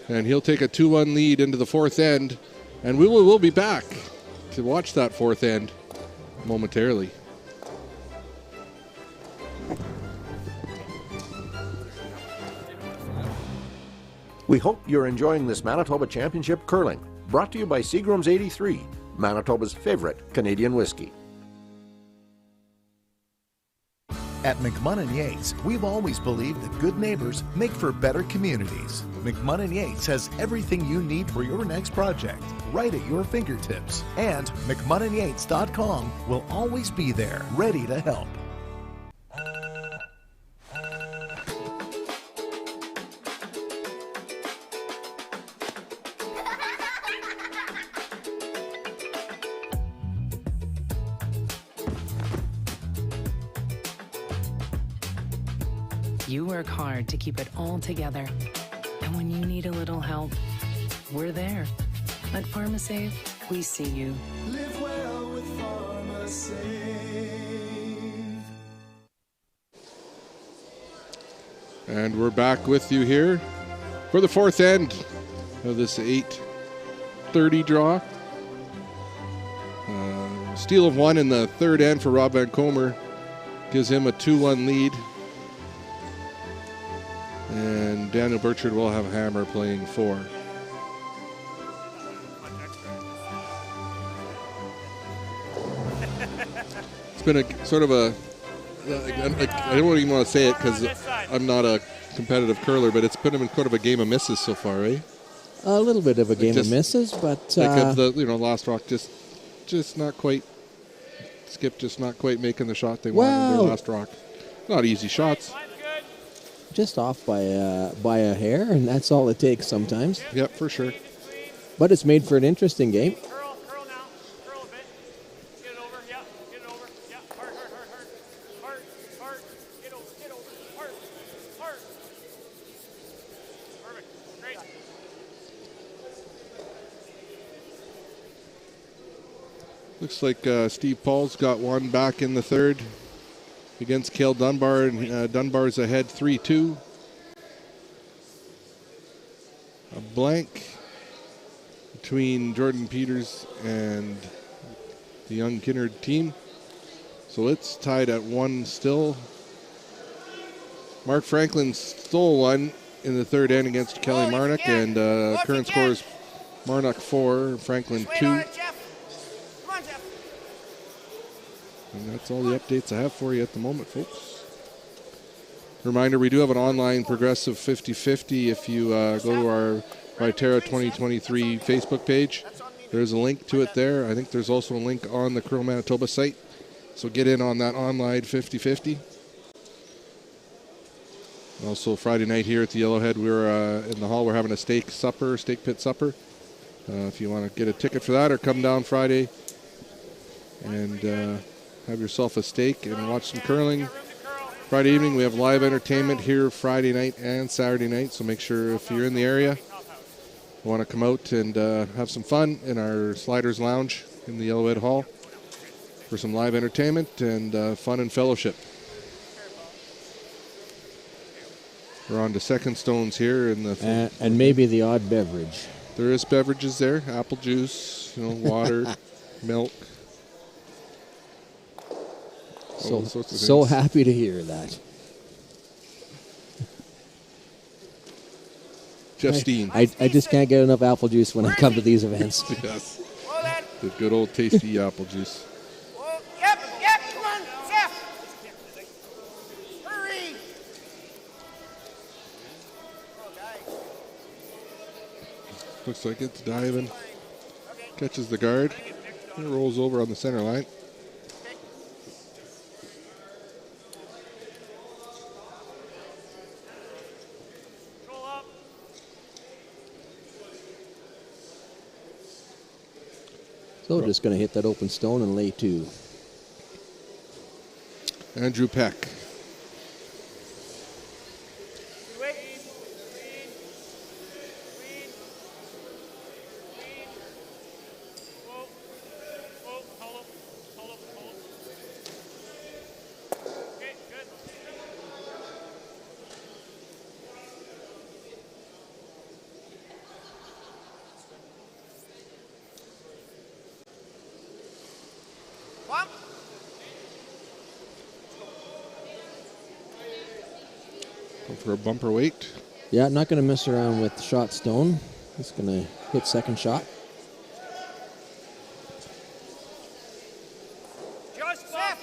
And he'll take a 2-1 lead into the fourth end. And we'll be back to watch that fourth end momentarily. We hope you're enjoying this Manitoba Championship Curling, brought to you by Seagram's 83, Manitoba's favorite Canadian whiskey. At McMunn & Yates, we've always believed that good neighbors make for better communities. McMunn & Yates has everything you need for your next project, right at your fingertips. And McMunnandYates.com will always be there, ready to help. You work hard to keep it all together. And when you need a little help, we're there. At PharmaSave, we see you. Live well with PharmaSave. And we're back with you here for the fourth end of this 8:30 draw. Steal of one in the third end for Rob Van Kommer gives him a 2-1 lead. And Daniel BIRCHARD will have a hammer playing 4. It's been a sort of a, I don't even want to say it because I'm not a competitive curler, but it's been kind of a game of misses so far, right? A little bit of a game of misses, but like the last rock just not quite. Skip just not quite making the shot they wanted in their last rock. Not easy shots. Just off by a hair, and that's all it takes sometimes. Yep, for sure. But it's made for an interesting game. Curl now. Curl a bit. Get it over. Yeah, get it over. Yeah, hard. Hard. Get over. Hard. Perfect. Great. Looks like Steve Paul's got one back in the third against Cale Dunbar, and Dunbar's ahead 3-2. A blank between Jordan Peters and the young Kinnard team. So it's tied at 1 still. Mark Franklin stole one in the third end against Kelly Marnock, and current score is Marnock 4, Franklin 2. And that's all the updates I have for you at the moment, folks. Reminder, we do have an online progressive 50-50. If you go to our Viterra 2023 Facebook page, there's a link to it there. I think there's also a link on the Curl Manitoba site. So get in on that online 50-50. Also, Friday night here at the Yellowhead, we're in the hall. We're having a steak pit supper. If you want to get a ticket for that or come down Friday and have yourself a steak and watch some curling. Friday evening we have live entertainment here Friday night and Saturday night, so make sure if you're in the area, you want to come out and have some fun in our Sliders Lounge in the Yellowhead Hall for some live entertainment and fun and fellowship. We're on to second stones here in the and maybe the odd beverage. There is beverages there, apple juice, water, milk. So happy to hear that. Jeff Steen. I just can't get enough apple juice when I come to these events. Yes. The good old tasty apple juice. Yep, come on, Jeff. Hurry. Looks like it's diving. Catches the guard. And rolls over on the center line. So just going to hit that open stone and lay 2. Andrew Peck. For a bumper weight. Yeah, not going to mess around with the shot stone. Just going to hit second shot. Just Seth!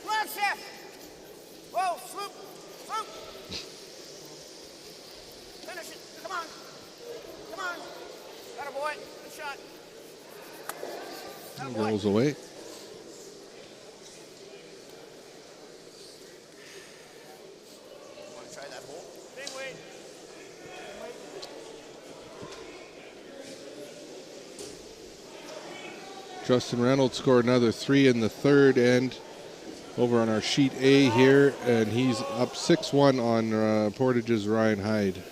Come on, Seth! Whoa, swoop! Finish it! Come on! Got a boy! Good shot! And rolls away. Justin Reynolds scored another 3 in the third end over on our sheet A here, and he's up 6-1 on Portage's Ryan Hyde.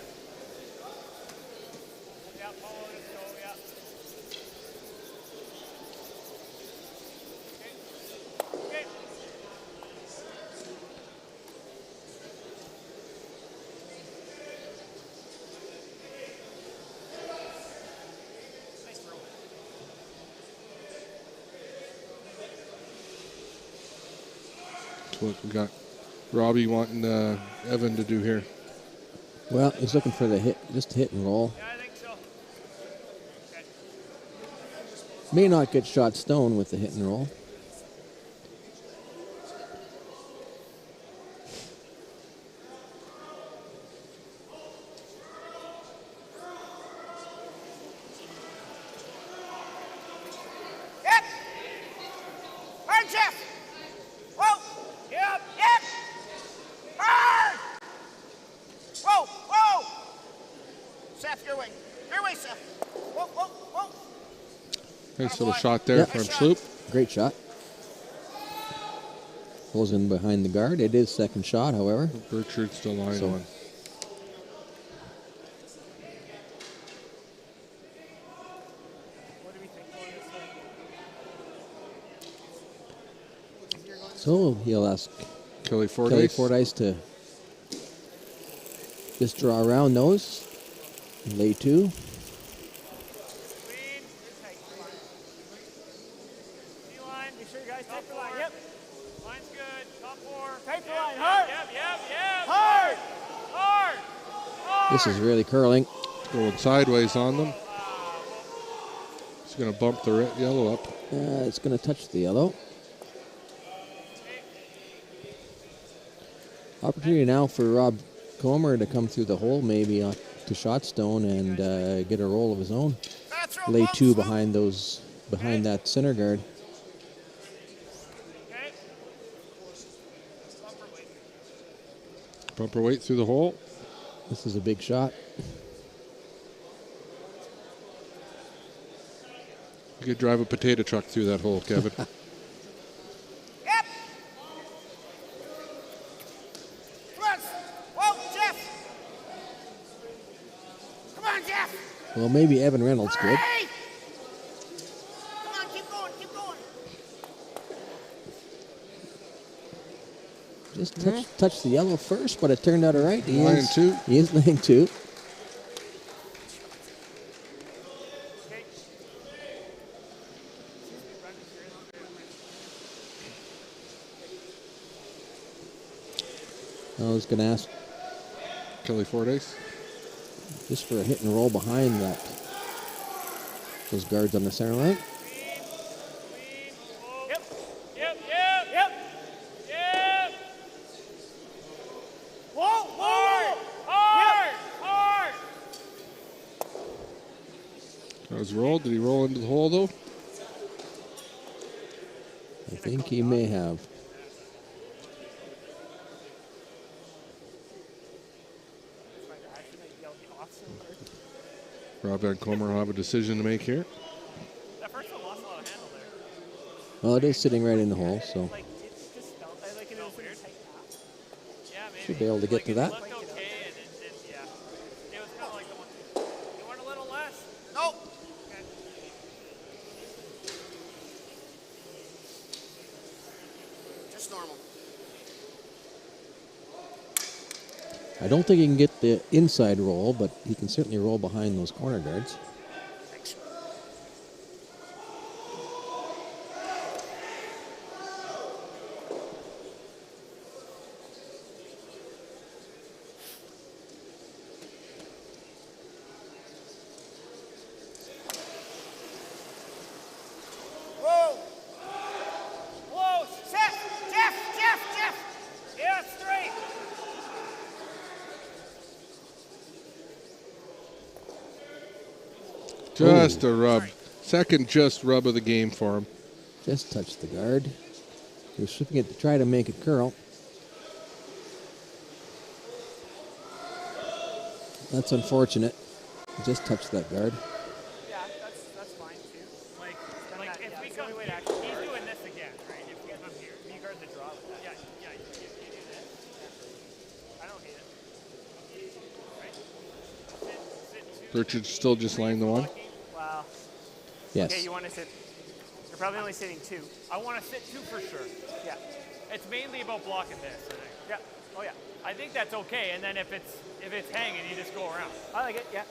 What we got Robbie wanting Evan to do here. Well, he's looking for the hit, just hit and roll. Yeah, I think so. Okay. May not get shot stone with the hit and roll. Yep! Hard, Jeff! Whoa! Yep! Hard! Whoa! Seth, your way, Seth! Whoa! Nice little shot there from Sloop. Great shot. Pulls in behind the guard. It is second shot, however. Birchard still line one. So he'll ask Kelly Fordyce to just draw around those. Lay 2. Make sure you guys take the line. Yep. Line's good. Top 4. Take the line. Hard. Yep. Hard. This is really curling. Going sideways on them. It's going to bump the yellow up. It's going to touch the yellow. Opportunity now for Rob KOMMER to come through the hole, maybe to Shotstone and get a roll of his own. Lay 2 behind that center guard. Bumper weight through the hole. This is a big shot. You could drive a potato truck through that hole, Kevin. Yep. Close. Whoa, Jeff. Come on, Jeff. Well, maybe Evan Reynolds could. Hurry. Come on, keep going, keep going. Just touch the yellow first, but it turned out all right. He Laying two. He is laying two. I was going to ask Kelly Fordyce. Just for a hit and roll behind that. Those guards on the center line. Yep. Whoa, whoa, hard. That was rolled. Did he roll into the hole, though? I think he may have. Rob Van Kommer will have a decision to make here. That first one lost a lot of handle there. Well, it is sitting right in the hole, so Like, it's just felt like it was in a tight path. Yeah, maybe. should be able to get to that. It looked okay, and yeah. It was kind of like the one. You want a little less? No. Okay. Just normal. I don't think he can get the inside roll, but he can certainly roll behind those corner guards. Whoa. Whoa. Set. Jeff. Yeah, straight. Just a rub. Second just rub of the game for him. Just touched the guard. He was flipping it to try to make it curl. That's unfortunate. He just touched that guard. Yeah, that's fine too. Like if we come, he's doing this again, right? If we come here, you guard the draw with that. Yeah, you do this. I don't hate it. Right? Sit two. Birchard's still just laying the one. Wow. Yes. Okay, you want to sit. You're probably only sitting two. I want to sit two for sure. Yeah. It's mainly about blocking this, I think. Yeah. Oh yeah. I think that's okay. And then if it's hanging, you just go around. I like it. Yeah.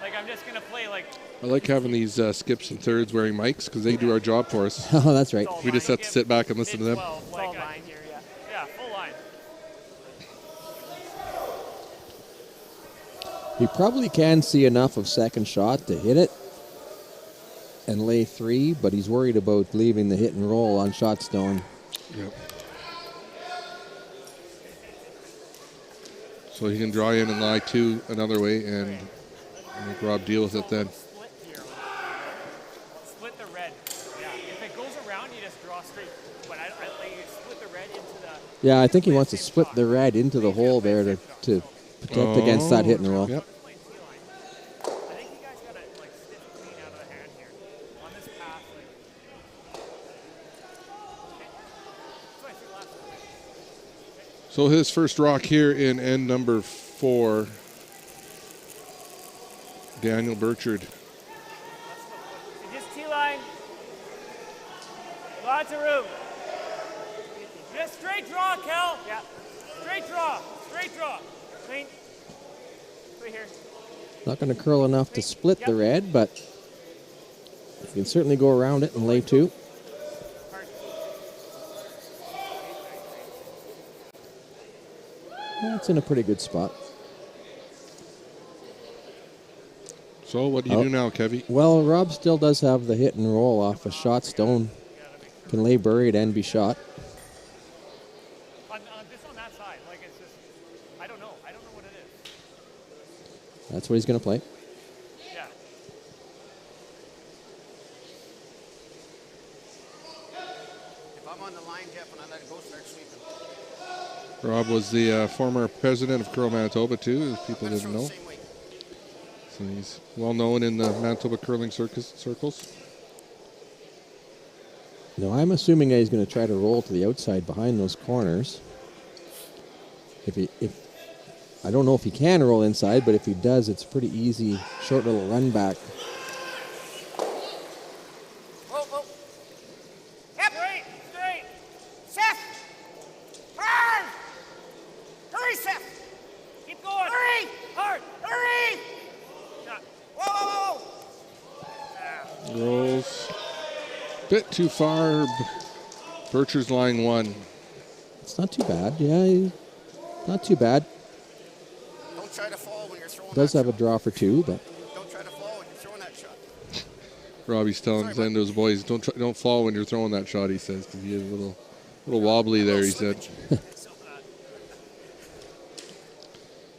Like I'm just gonna play like. I like having these skips and thirds wearing mics because they do our job for us. Oh, that's right. We just have to sit back and listen to them. It's all line here. Yeah. Yeah. Full line. He probably can see enough of second shot to hit it and lay three, but he's worried about leaving the hit and roll on shot stone. Yep. So he can draw in and lie two another way and make Rob deal with it then. Split the red. Yeah. If it goes around, you just draw straight. But I like you split the red into the. Yeah, I think he wants to split the red into the hole there to protect against that hit and roll. Yep. I think you guys gotta like stiff clean out of the hand here on this path. Like. Okay. That's what I said last time. So his first rock here in end number 4, Daniel Birchard. Just T-line. Lots of room. Just straight draw, Kel. Yeah. Straight draw. Clean. Right here. Not going to curl enough to split the red, but you can certainly go around it and lay two. That's in a pretty good spot. So what do you do now, Kevy? Well, Rob still does have the hit and roll off a shot stone. Can lay buried and be shot. On that side, like it's just, I don't know what it is. That's what he's going to play. Yeah. If I'm on the line, Jeff, and I let it go, start sweeping. Rob was the former president of Curl Manitoba too, if people didn't know. So he's well known in the Manitoba curling circles. No, I'm assuming that he's going to try to roll to the outside behind those corners. If I don't know if he can roll inside, but if he does, it's a pretty easy, short little run back. Whoa, whoa. Yep. Straight. Seth. Hard. Hurry, Seth. Keep going. Hurry. Hard. Hurry. Whoa, whoa, whoa. Rolls. Bit too far. Birchard's line 1. It's not too bad. Yeah, not too bad. Don't try to fall when you're throwing Does that have a draw for 2, but Don't try to fall when you're throwing that shot. Robbie's telling those boys, don't fall when you're throwing that shot, he says, because he is a little wobbly there, he said.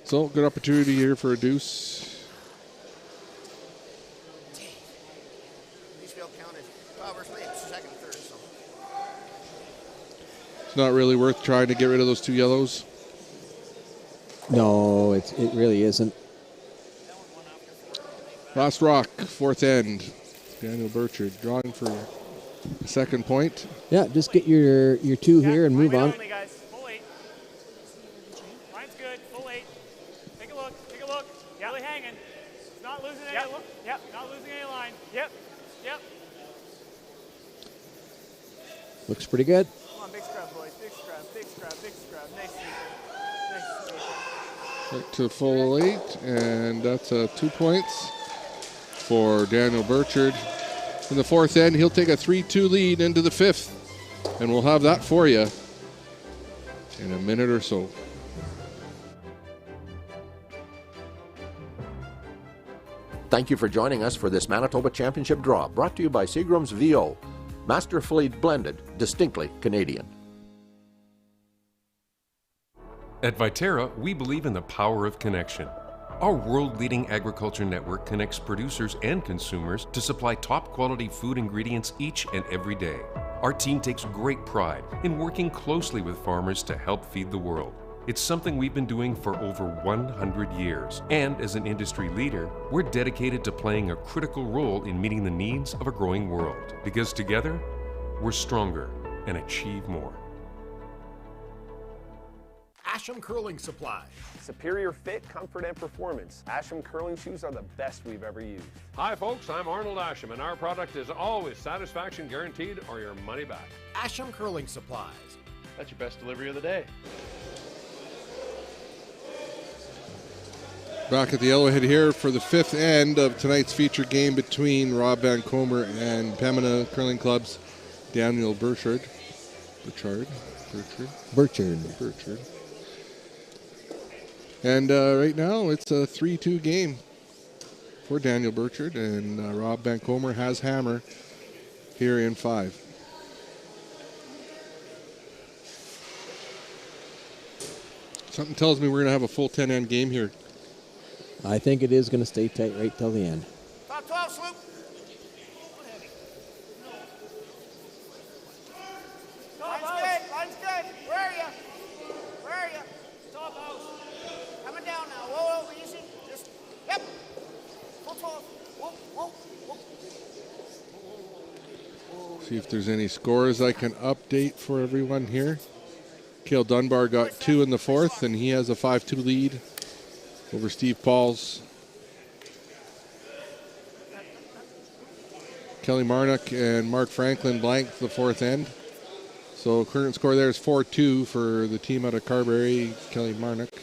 So, good opportunity here for a deuce. It's not really worth trying to get rid of those 2 yellows. no, it really isn't. Last rock, 4th end. Daniel Birchard drawing for the 2nd point. Yeah, just get your 2 here and move on. Only, guys. Full 8. Line's good. Full 8. Take a look. Take a look. Yep. Really hanging. It's not losing any. Yep. Not losing any line. Yep. Yep. Looks pretty good. Come on, big scrub, boys. Big scrub. Big scrub. Big scrub. Nice sweep. Nice sweep. Back to full 8, and that's 2 points for Daniel Birchard. In the 4th end, he'll take a 3-2 lead into the 5th, and we'll have that for you in a minute or so. Thank you for joining us for this Manitoba Championship draw, brought to you by Seagram's VO. Masterfully blended, distinctly Canadian. At Viterra, we believe in the power of connection. Our world-leading agriculture network connects producers and consumers to supply top-quality food ingredients each and every day. Our team takes great pride in working closely with farmers to help feed the world. It's something we've been doing for over 100 years. And as an industry leader, we're dedicated to playing a critical role in meeting the needs of a growing world. Because together, we're stronger and achieve more. Asham Curling Supply. Superior fit, comfort, and performance. Asham curling shoes are the best we've ever used. Hi folks, I'm Arnold Asham, and our product is always satisfaction guaranteed or your money back. Asham Curling Supplies. That's your best delivery of the day. Back at the Yellowhead here for the 5th end of tonight's featured game between Rob Van Kommer and Pembina Curling Club's Daniel Birchard. Birchard. And right now it's a 3-2 game for Daniel Birchard, and Rob Van Kommer has hammer here in 5. Something tells me we're going to have a full 10-end game here. I think it is going to stay tight right till the end. Top 12, Sloop. Line's good. Line's good. Where are you? Where are you? Top house. Coming down now. Whoa, whoa, easy. Just, yep. Full 12. Whoa, whoa, whoa. See if there's any scores I can update for everyone here. Cale Dunbar got 2 in the 4th, and he has a 5-2 lead over Steve Pauls. Kelly Marnock and Mark Franklin blanked the 4th end. So current score there is 4-2 for the team out of Carberry, Kelly Marnock.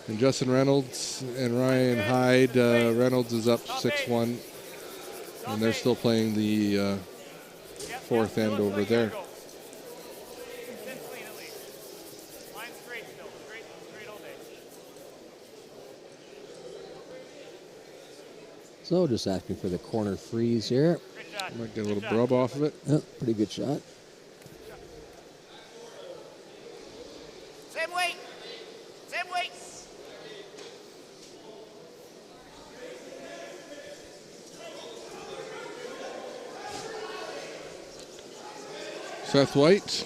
And Justin Reynolds and Ryan Hyde. Reynolds is up 6-1. And they're still playing the 4th end over there. So just asking for the corner freeze here. Might get a little rub off of it. Yep, pretty good shot. Same weight. Same weight. Seth White.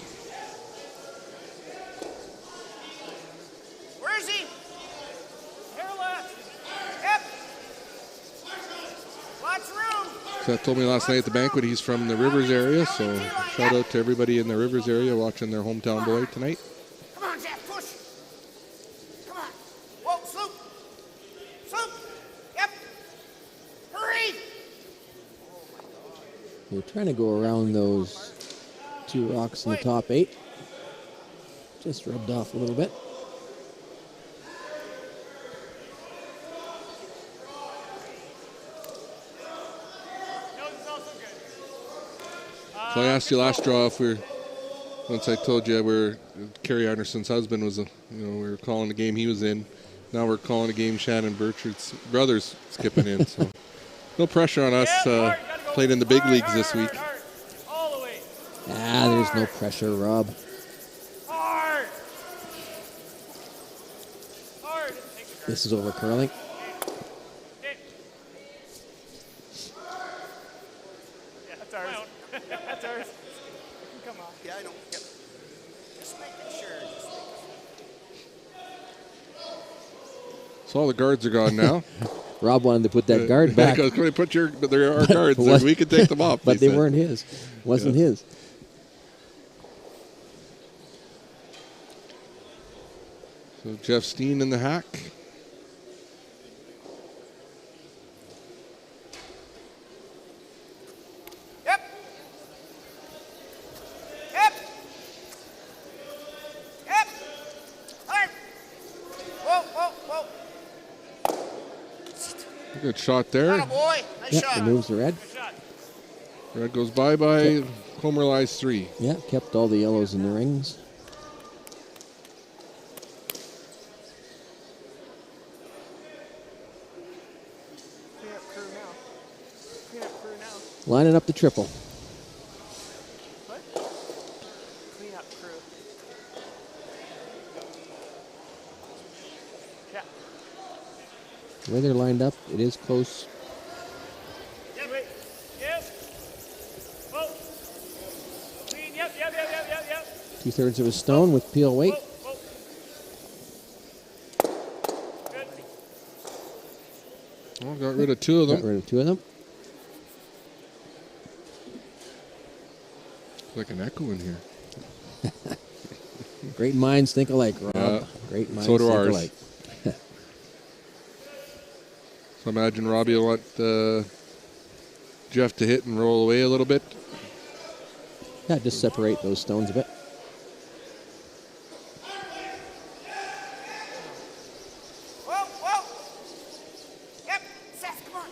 Where is he? Here left. Yep. Lots of room. Seth told me last night at the banquet he's from the Rivers area, so shout out to everybody in the Rivers area watching their hometown boy tonight. Come on, Jeff, push. Come on. Whoa, sloop. Sloop. Yep. Hurry. They're trying to go around those 2 rocks in the top 8. Just rubbed off a little bit. So I asked you last draw if once I told you Kerry Anderson's husband was, we were calling the game he was in. Now we're calling a game Shannon Birchard's brother's skipping in. So no pressure on us playing in the big leagues this week. There's no pressure, Rob. This is over curling. Yeah, that's ours. That's ours. Come on. Yeah, I know. Yep. Just making sure. So all the guards are gone now. Rob wanted to put that guard back. I was going to but there are guards. We can take them off. But they weren't his. Wasn't his. So Jeff Steen in the hack. Yep. Yep. Yep. Hard. Whoa, whoa, whoa. Good shot there. Atta boy. Nice shot. Removes the red. Red goes bye-bye. Kommer lies 3. Yeah, kept all the yellows in the rings. Lining up the triple. What? Clean up crew. Yeah. The way they're lined up, it is close. Yep. Wait. Yep. Whoa. Clean. Yep. 2/3 of a stone with peel weight. Whoa. Good. Well, got rid of 2 of them. Got rid of 2 of them. Like an echo in here. Great minds think alike, Rob. Great minds so do think ours. alike. So imagine Robbie will want Jeff to hit and roll away a little bit. Yeah, just separate those stones a bit. Whoa, whoa. Yep. Seth, come on.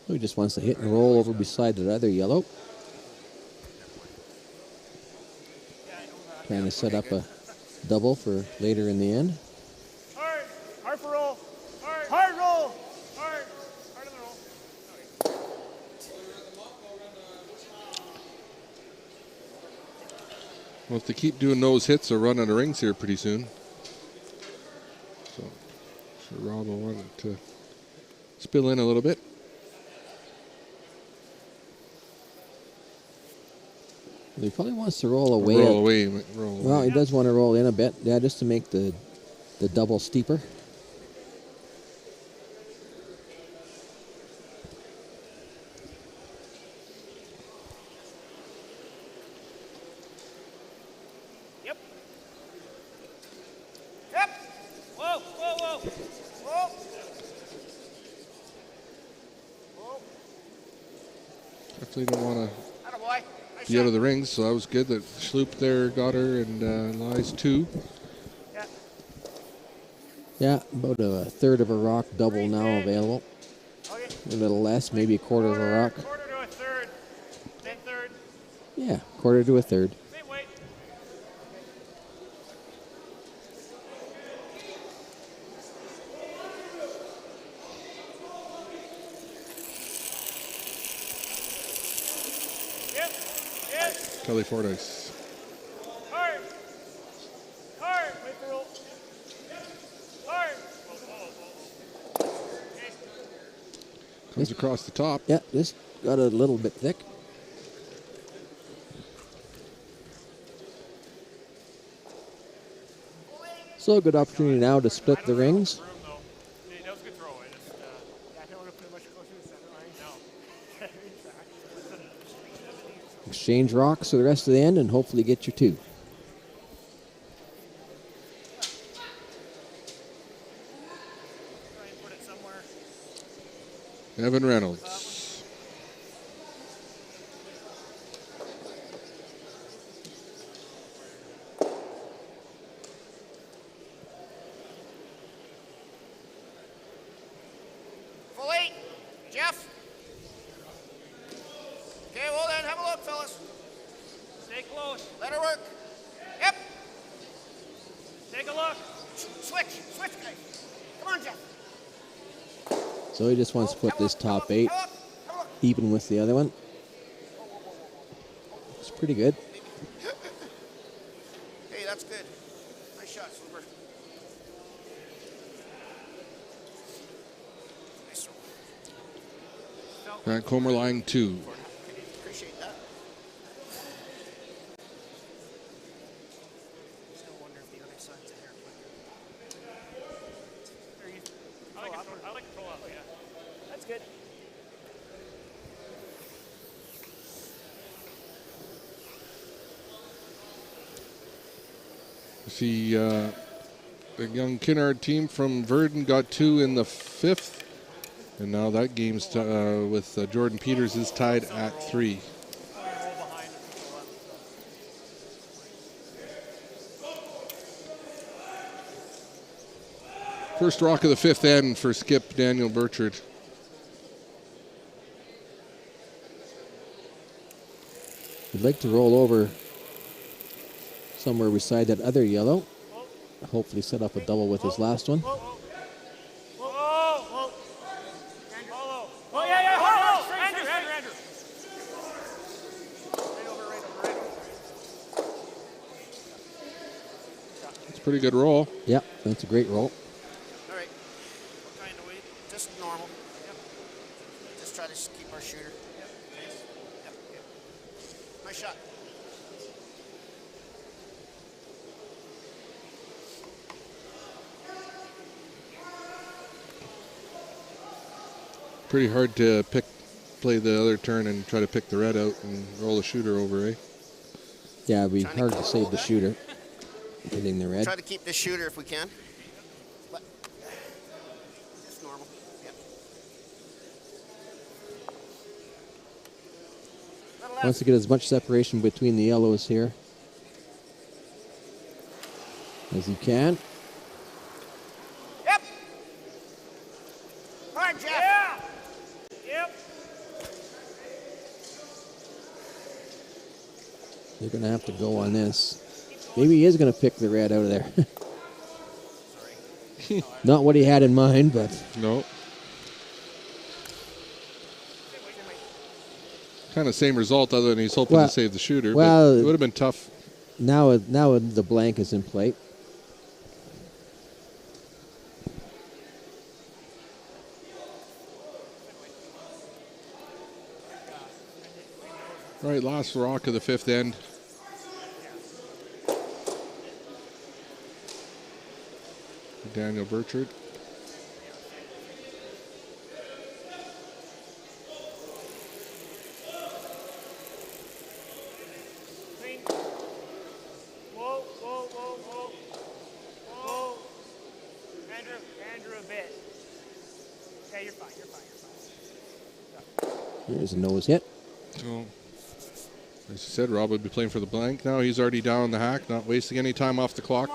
He just wants to hit and roll over beside that other yellow. Trying to set up a double for later in the end. Hard. Hard for roll. Hard. Hard roll. Hard. Hard on the roll. Well, if they keep doing those hits, they'll run out of rings here pretty soon. So Rob will want it to spill in a little bit. He probably wants to roll away. Roll away. Well, he does want to roll in a bit, yeah, just to make the double steeper. Yep. Whoa, whoa, whoa. Whoa. Whoa. Definitely don't want to Atta boy. be out of the rings, so that was good that Schloop there got her and lies 2. Yeah, about 1/3 of a rock double now available. A little less, maybe 1/4 of a rock. Quarter to a third. Then third. Yeah, 1/4 to 1/3. Same weight. Yep. Kelly Fordyce. Hard. Hard. Wait for roll. Comes across the top. Yeah, this got a little bit thick. So a good opportunity now to split the rings. That was a good throw. I just, I don't want to put much closer to the center line. No. Exchange rocks for the rest of the end and hopefully get your 2. Evan Reynolds. Full 8. Jeff. Okay, well then, have a look, fellas. Stay close. Let her work. Yep. Take a look. Switch, guys. Come on, Jeff. So he just wants to put this top 8 even with the other one. It's pretty good. Hey, that's good. Nice shot, Sluber. Nice throw. KOMMER line 2. Appreciate that. Still wonder if the other side's a hair quicker. I like to pull up, yeah. That's good. You see the young Kinnard team from Verdun got 2 in the 5th. And now that game's with Jordan Peters is tied at 3. First rock of the 5th end for skip Daniel BIRCHARD. We'd like to roll over somewhere beside that other yellow. Hopefully set up a double with his last one. Oh, yeah. Andrew. It's a pretty good roll. Yeah, that's a great roll. All right. What kind of weight? Just normal. Yep. Just try to keep our shooter. Yep. Nice shot. Pretty hard to play the other turn and try to pick the red out and roll the shooter over, eh? Yeah, it'd be hard to save the shooter. Hitting the red. Try to keep the shooter if we can. But just normal. Yep. Wants to get as much separation between the yellows here as he can. Yep. Hard, Jeff. Yeah. Yep. They're going to have to go on this. Maybe he is going to pick the red out of there. Not what he had in mind, but... No. Kind of same result other than he's hoping to save the shooter, but it would have been tough. Now the blank is in play. All right, last rock of the 5th end. Daniel BIRCHARD. Whoa. Andrew a bit. Yeah, you're fine. Here's a nose hit. So, as you said, Rob would be playing for the blank now. He's already down the hack, not wasting any time off the clock.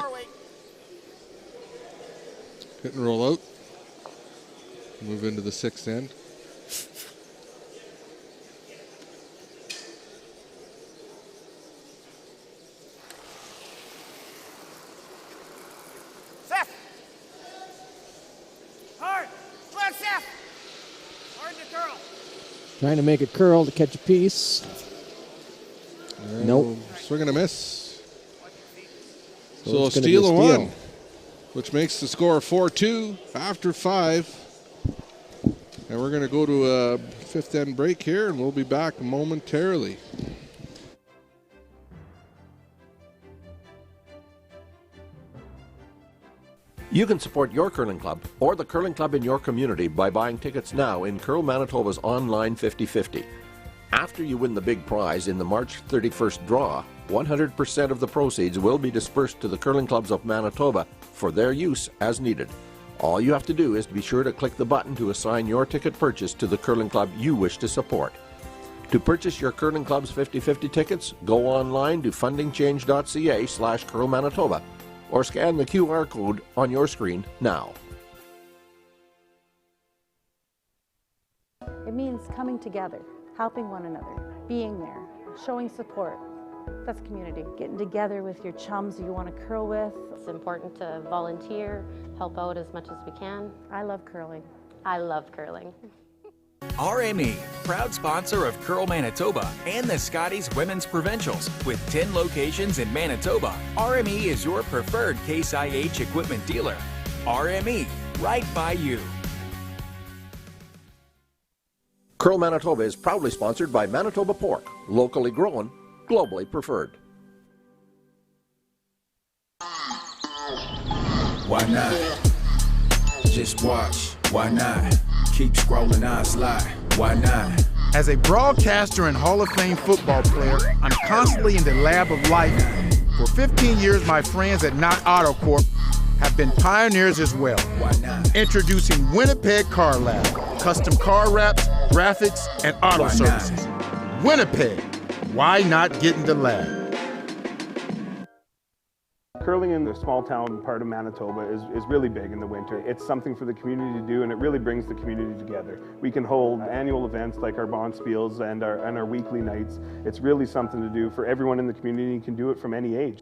Hit and roll out. Move into the 6th end. Seth. Hard. Come on, Seth. Hard to curl. Trying to make it curl to catch a piece. Nope. Swing and a miss. So a steal and 1, which makes the score 4-2 after 5. And we're going to go to a fifth end break here, and we'll be back momentarily. You can support your curling club or the curling club in your community by buying tickets now in Curl Manitoba's online 50/50. After you win the big prize in the March 31st draw, 100% of the proceeds will be dispersed to the curling clubs of Manitoba for their use as needed. All you have to do is be sure to click the button to assign your ticket purchase to the curling club you wish to support. To purchase your curling club's 50/50 tickets, go online to fundingchange.ca/Curl Manitoba or scan the QR code on your screen now. It means coming together, helping one another, being there, showing support. That's community. Getting together with your chums you want to curl with. It's important to volunteer, help out as much as we can. I love curling. I love curling. RME, proud sponsor of Curl Manitoba and the Scotties Women's Provincials. With 10 locations in Manitoba, RME is your preferred Case IH equipment dealer. RME, right by you. Curl Manitoba is proudly sponsored by Manitoba Pork, locally grown, globally preferred. Why not? Just watch. Why not? Keep scrolling, I slide. Why not? As a broadcaster and Hall of Fame football player, I'm constantly in the lab of life. For 15 years, my friends at Knott Auto Corp have been pioneers as well. Why not? Introducing Winnipeg Car Lab, custom car wraps, graphics, and auto Why services. Winnipeg, why not get in the lab? Curling in the small town part of Manitoba is really big in the winter. It's something for the community to do, and it really brings the community together. We can hold annual events like our bonspiels and our weekly nights. It's really something to do for everyone in the community. You can do it from any age.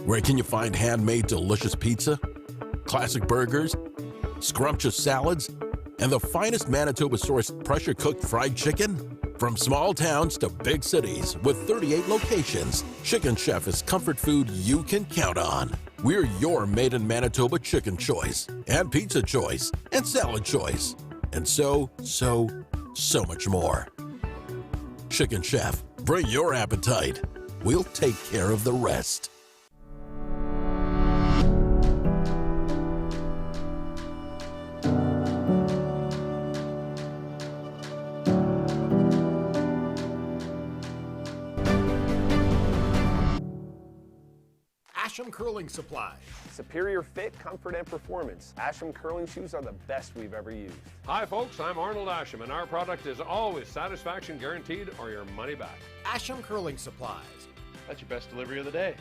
Where can you find handmade delicious pizza, classic burgers, scrumptious salads, and the finest Manitoba-sourced pressure-cooked fried chicken? From small towns to big cities with 38 locations, Chicken Chef is comfort food you can count on. We're your made in Manitoba chicken choice, and pizza choice, and salad choice, and so much more. Chicken Chef, bring your appetite. We'll take care of the rest. Asham Curling Supply. Superior fit, comfort, and performance. Asham curling shoes are the best we've ever used. Hi folks, I'm Arnold Asham, and our product is always satisfaction guaranteed or your money back. Asham Curling Supplies. That's your best delivery of the day.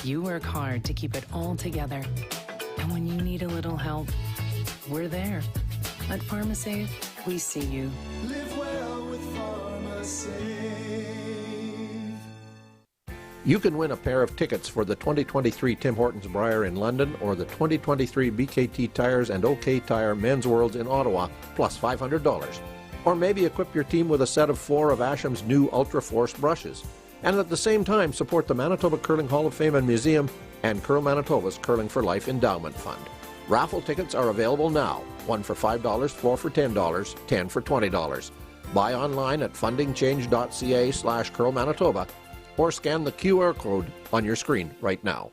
You work hard to keep it all together. And when you need a little help, we're there. At PharmaSave, we see you. Live well with PharmaSave. You can win a pair of tickets for the 2023 Tim Hortons Brier in London or the 2023 BKT Tires and OK Tire Men's Worlds in Ottawa, plus $500. Or maybe equip your team with a set of 4 of Asham's new Ultra Force brushes. And at the same time support the Manitoba Curling Hall of Fame and Museum and Curl Manitoba's Curling for Life Endowment Fund. Raffle tickets are available now, 1 for $5, 4 for $10, 10 for $20. Buy online at fundingchange.ca/Curl Manitoba or scan the QR code on your screen right now.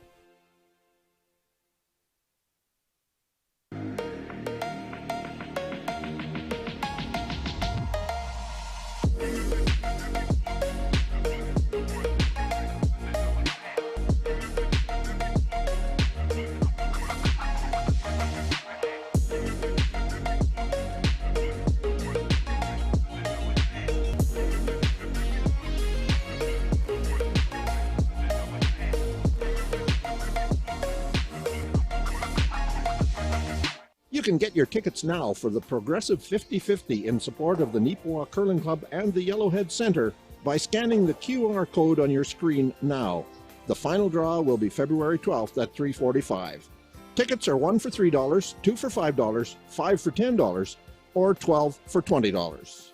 You can get your tickets now for the Progressive 50/50 in support of the Neepawa Curling Club and the Yellowhead Center by scanning the QR code on your screen now. The final draw will be February 12th at 3:45. Tickets are 1 for $3, 2 for $5, 5 for $10, or 12 for $20.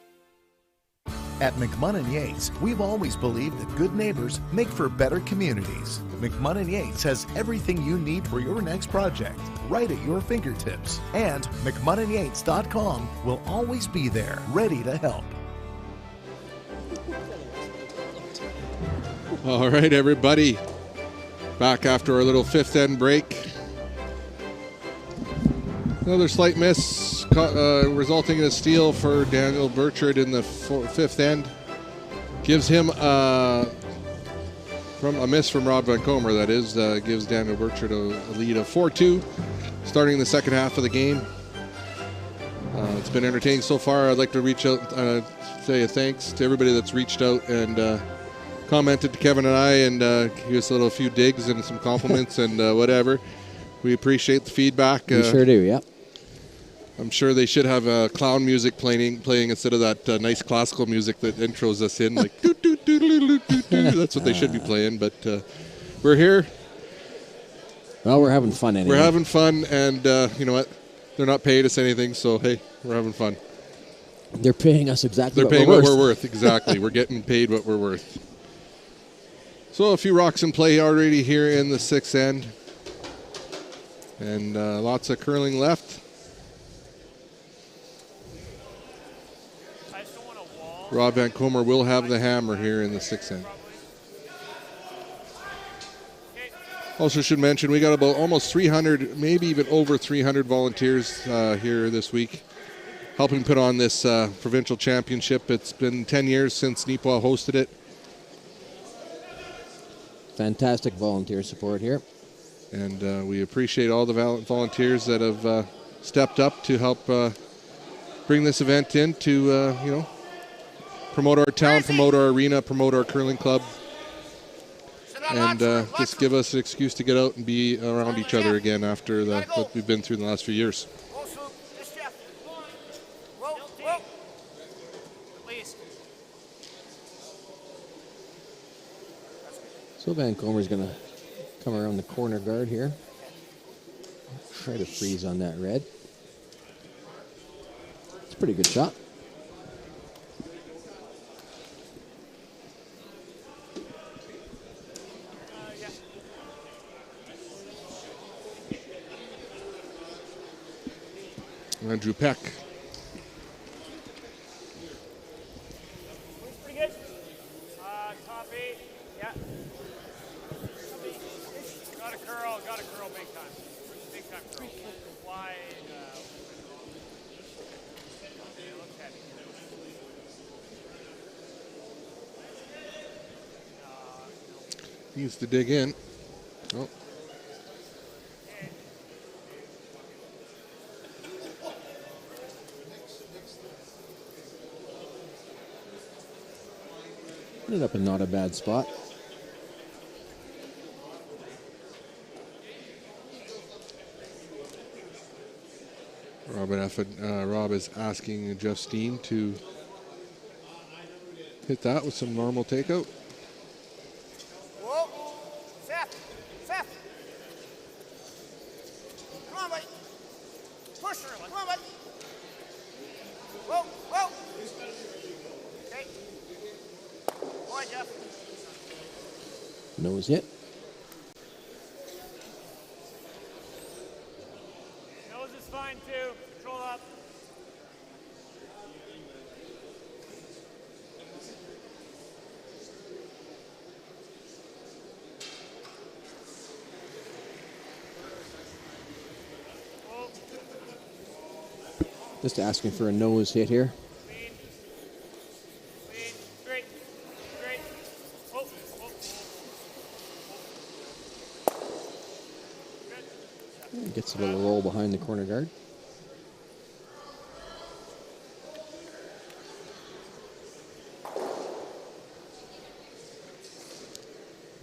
At McMunn & Yates, we've always believed that good neighbors make for better communities. McMunn & Yates has everything you need for your next project, right at your fingertips. And McMunnandYates.com will always be there, ready to help. All right, everybody. Back after our little fifth end break. Another slight miss, resulting in a steal for Daniel BIRCHARD in the fifth end. Gives him from a miss from Rob Van Kommer, that is, gives Daniel BIRCHARD a lead of 4-2, starting the second half of the game. It's been entertaining so far. I'd like to reach out, say a thanks to everybody that's reached out and commented to Kevin and I and give us a few digs and some compliments and whatever. We appreciate the feedback. We sure do, yeah. I'm sure they should have clown music playing instead of that nice classical music that intros us in, like doo doo doo doo doo doo doo. That's what they should be playing. But we're here. Well, we're having fun anyway. We're having fun, and you know what? They're not paying us anything, so hey, we're having fun. They're paying us exactly. They're paying what we're worth. Exactly, we're getting paid what we're worth. So a few rocks in play already here in the sixth end, and lots of curling left. Rob Van Kommer will have the hammer here in the sixth end. Also should mention we got about almost 300, maybe even over 300 volunteers here this week helping put on this provincial championship. It's been 10 years since Neepawa hosted it. Fantastic volunteer support here. And we appreciate all the volunteers that have stepped up to help bring this event in to, you know, promote our town, promote our arena, promote our curling club, and just give us an excuse to get out and be around each other again after what we've been through in the last few years. So Van Kommer's going to come around the corner guard here. Try to freeze on that red. It's a pretty good shot. Andrew Peck. Pretty good. Top 8. Yeah. Got a curl big time. Big time curl. Wide. It looks heavy. Needs to dig in. Oh. Ended up in not a bad spot. Rob is asking Jeff Steen to hit that with some normal takeout. Whoa, Seth, come on, buddy. Push her, come on, buddy. Whoa. Okay. Boy, Jeff. Nose hit. Nose is fine too. Control up. Just asking for a nose hit here. Straight. Oh. Gets a little roll behind the corner guard.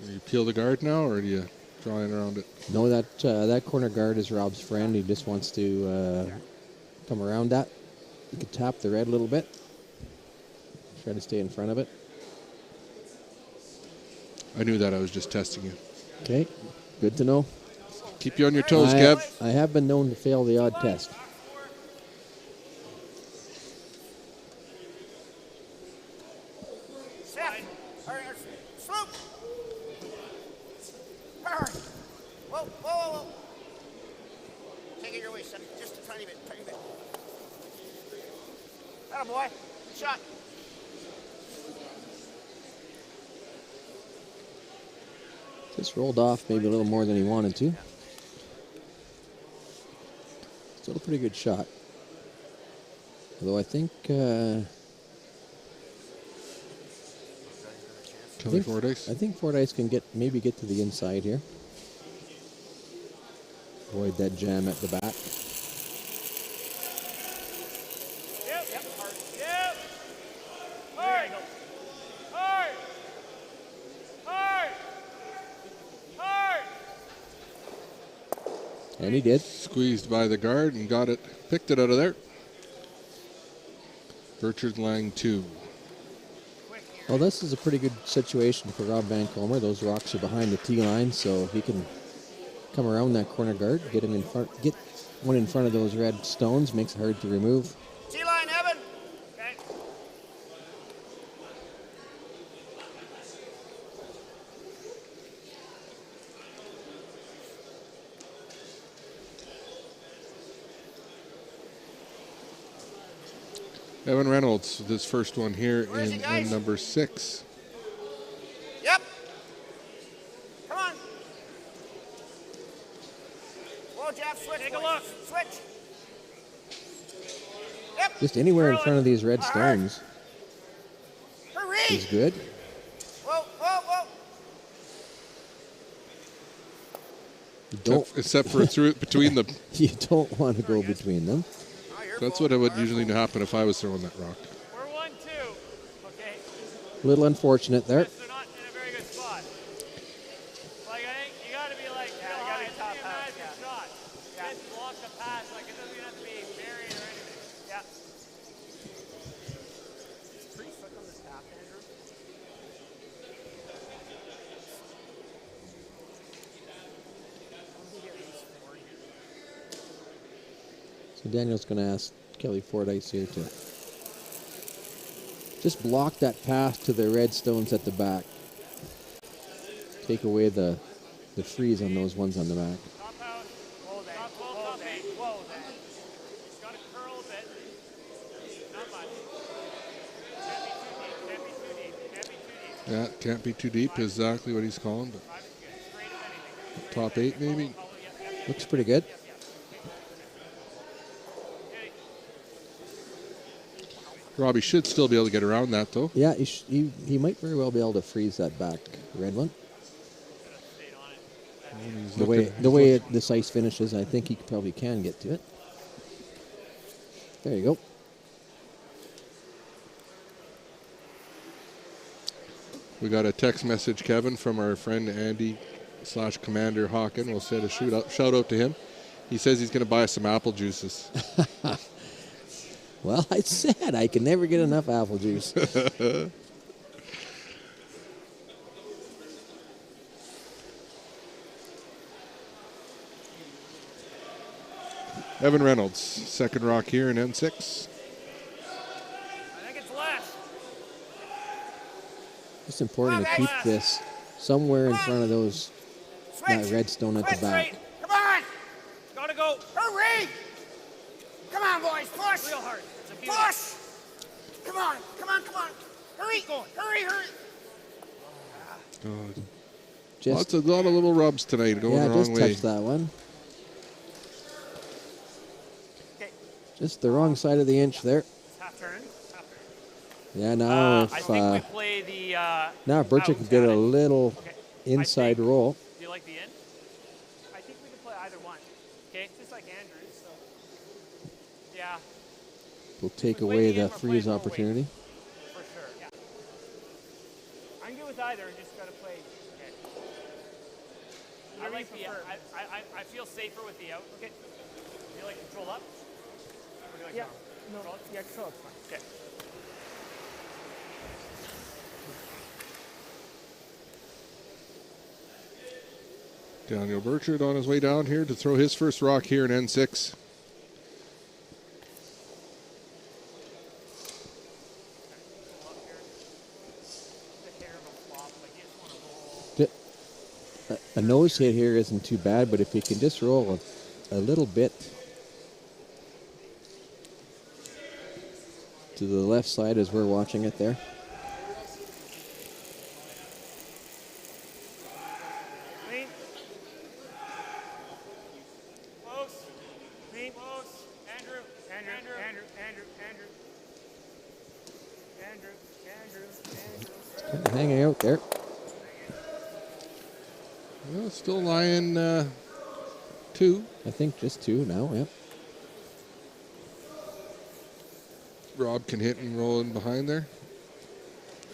Do you peel the guard now, or do you draw in around it? No, that corner guard is Rob's friend. He just wants to come around that. You can tap the red a little bit. Try to stay in front of it. I knew that. I was just testing you. Okay, good to know. Keep you on your toes, Kev. I have been known to fail the odd test. Step. Sloop. Whoa, whoa, whoa, whoa. Take it your way, Step. Just a tiny bit, tiny bit. Atta boy. Good shot. Just rolled off maybe a little more than he wanted to. Still a pretty good shot. Although I think I think Fordyce can maybe get to the inside here. Avoid that jam at the back. Yep, yep, hard. Yep. Hard. Hard. Hard. Hard. And he did. Squeezed by the guard and got it, picked it out of there. Birchard Lang 2. Well, this is a pretty good situation for Rob Van Kommer. Those rocks are behind the tee line, so he can come around that corner guard, get him in front, get one in front of those red stones, makes it hard to remove. T-line, Evan. Okay. Evan Reynolds, this first one here Where is he, in guys? number 6. Yep. Come on. Whoa, Jeff, switch. Take a look. Switch. Yep. Just anywhere in front of these red stones Hurry. is good. Whoa, whoa, whoa. You don't, Except for through between the. you don't want to go between them. That's what would usually happen if I was throwing that rock. We're 1-2. Okay. A little unfortunate there. They're not in a very good spot. Like, I think you got to be like, yeah, you got to be top pass. Yeah. Shot. Yeah. Just block the pass. Like, it doesn't even have to be buried or anything. Yeah. It's pretty slick on this tap, Andrew. So Daniel's going to ask Kelly Fordyce here to just block that path to the red stones at the back. Take away the freeze on those ones on the back. Top out. Hold that. Hold that. Hold that. It's got to curl a bit. Not much. Can't be too deep. Can't be too deep. Yeah, can't be too deep, exactly what he's calling, but top 8 maybe. Looks pretty good. Robbie should still be able to get around that though. Yeah, he might very well be able to freeze that back red one. The way this ice finishes, I think he probably can get to it. There you go. We got a text message, Kevin, from our friend Andy / Commander Hawken. We'll send a shout out to him. He says he's going to buy us some apple juices. Well, I said I can never get enough apple juice. Evan Reynolds, second rock here in N6. I think it's less. It's important to keep this somewhere in front of that red stone at the back. Come on. Gotta go. Hurry. Come on, boys. Push. Real hard. It's a beauty. Push. Come on. Come on. Come on. Hurry. Hurry. Hurry. Lots of little rubs tonight going the wrong just way. touch that one. Just the wrong side of the inch there. Half turn. Yeah, now I think we play the. now Birchard can get a little inside roll. Do you like the in? I think we can play either one. Okay, just like Andrews. So. Yeah. Will take away the freeze opportunity. For sure. Yeah. I'm good with either. Just gotta play. Okay. I like the. I feel safer with the out. Okay. Do you like control up? Or do you like Yeah. control? No. Yeah, control. Okay. Daniel Birchard on his way down here to throw his first rock here in N6. A nose hit here isn't too bad, but if he can just roll a little bit to the left side as we're watching it there. Clean. Close. Clean. Close. Andrew. Kind of hanging out there. Well, still lying 2. I think just 2 now, yeah. Rob can hit and roll in behind there.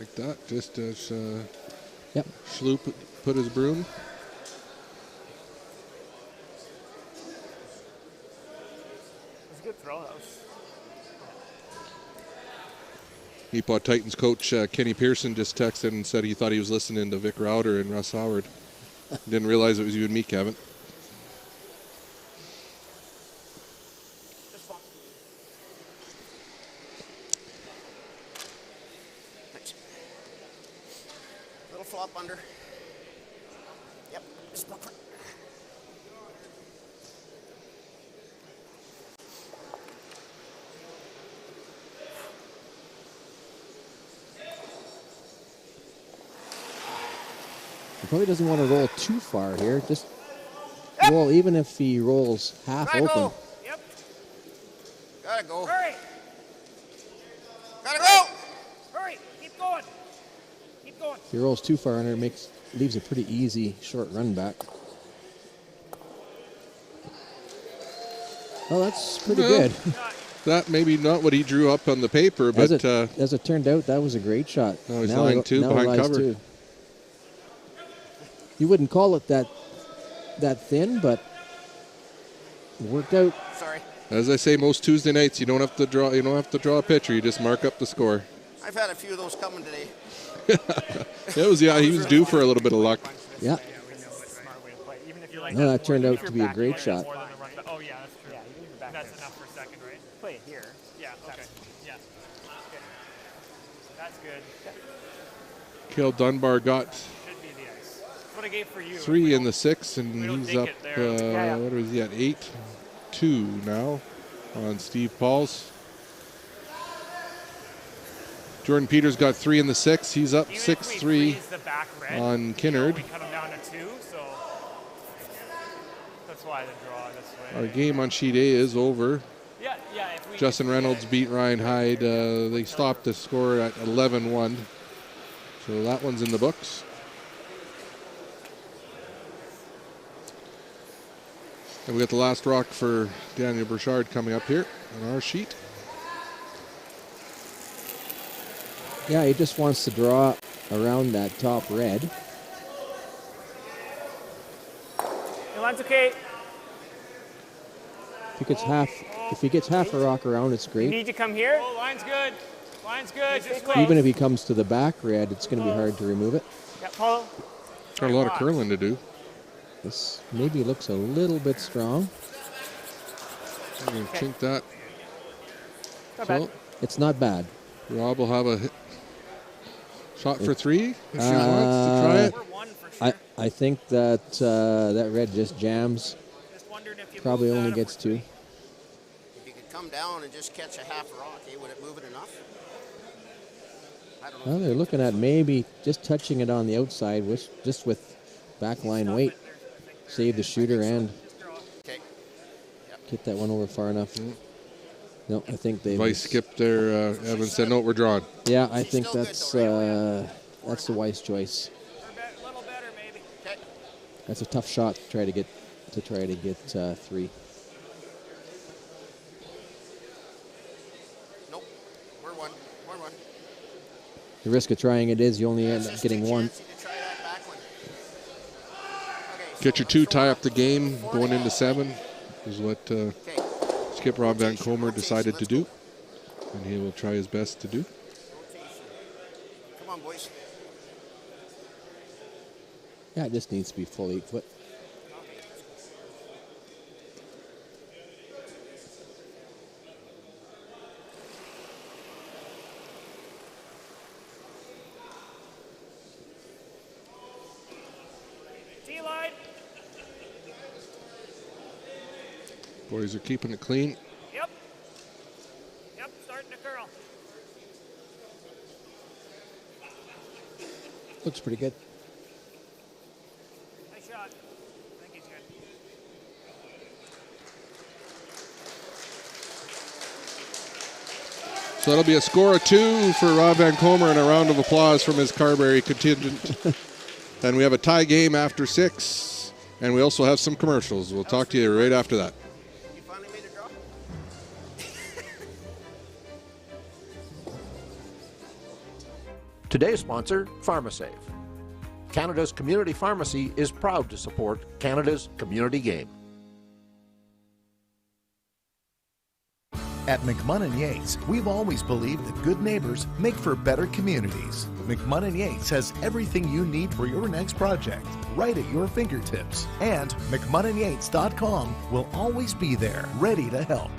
Like that, just as Schloop put his broom. It's a good throw house. Epaw Titans coach Kenny Pearson just texted and said he thought he was listening to Vic Rauter and Russ Howard. Didn't realize it was you and me, Kevin. Thanks. Little flop under. Yep. Just walk front. He probably doesn't want to roll too far here. Just roll, even if he rolls half open. Go. Yep. Gotta go. Hurry. Gotta go. Hurry. Keep going. Keep going. If he rolls too far under, leaves a pretty easy short run back. Well, that's pretty good. That maybe not what he drew up on the paper, but as it turned out, that was a great shot. Now he's lying 2 behind cover. 2. You wouldn't call it that thin, but it worked out. Sorry. As I say, most Tuesday nights you don't have to draw. You don't have to draw a picture. You just mark up the score. I've had a few of those coming today. He was due for a little bit of luck. Yeah. No, that turned out to be a great shot. Oh yeah, that's true. Yeah, that's enough for second, right? Play it here. Yeah. Okay. Yeah. Okay. That's good. Cale Dunbar got Should be the ice. That's what I gave for you. 3 in the 6, and he's up. What was he at? 8-2 now on Steve Pauls. Jordan Peters got 3 in the 6. He's up 6-3 on Kinnard. We cut him down to 2, so that's why the draw this way. Our game on sheet A is over. Yeah. Justin Reynolds beat Ryan Hyde. They stopped the score at 11-1. So that one's in the books. And we got the last rock for Daniel Birchard coming up here on our sheet. Yeah, he just wants to draw around that top red. Your line's okay. If he gets half a rock around, it's You great. need to come here. Oh, line's good. Line's good. Just close. Even if he comes to the back red, it's going to be hard to remove it. Yeah, Paulo. Got a lot of curling to do. This maybe looks a little bit strong. I'm going to chink that. It's not bad. Rob will have a shot for 3 if he wants to try it. I think that that red just jams. Probably only gets 2. If you could come down and just catch a half rock, would it move it enough? I don't know. Well, they're looking at maybe just touching it on the outside, just with backline weight. Save the shooter and get that one over far enough. No, I think they. Vice skipped there. Evan said, "No, we're drawn." Yeah, I think that's the wise choice. A little better, maybe. Okay. That's a tough shot to try to get 3. Nope. We're one. The risk of trying it is you only end up getting 1. Get your 2, tie up the game, going into 7 is what Skip Rob Van Kommer decided to do, and he will try his best to do. Come on, boys. Yeah, it just needs to be full 8 foot. line. Boys are keeping it clean. Yep. Yep, starting to curl. Looks pretty good. Nice shot. I think he's good. So that'll be a score of 2 for Rob Van Kommer and a round of applause from his Carberry contingent. And we have a tie game after 6, and we also have some commercials. We'll talk to you right after that. You finally made a draw? Today's sponsor, PharmaSave. Canada's community pharmacy is proud to support Canada's community game. At McMunn & Yates, we've always believed that good neighbors make for better communities. McMunn & Yates has everything you need for your next project, right at your fingertips. And McMunnandYates.com will always be there, ready to help.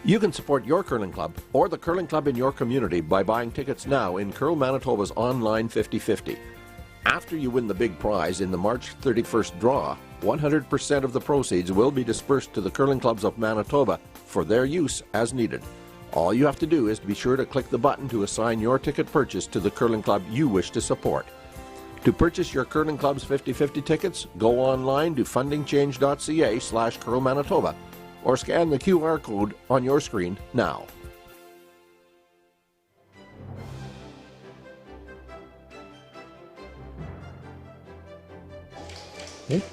You can support your curling club or the curling club in your community by buying tickets now in Curl Manitoba's online 50/50. After you win the big prize in the March 31st draw, 100% of the proceeds will be dispersed to the curling clubs of Manitoba for their use as needed. All you have to do is be sure to click the button to assign your ticket purchase to the curling club you wish to support. To purchase your curling club's 50/50 tickets, go online to fundingchange.ca/Curl Manitoba or scan the QR code on your screen now.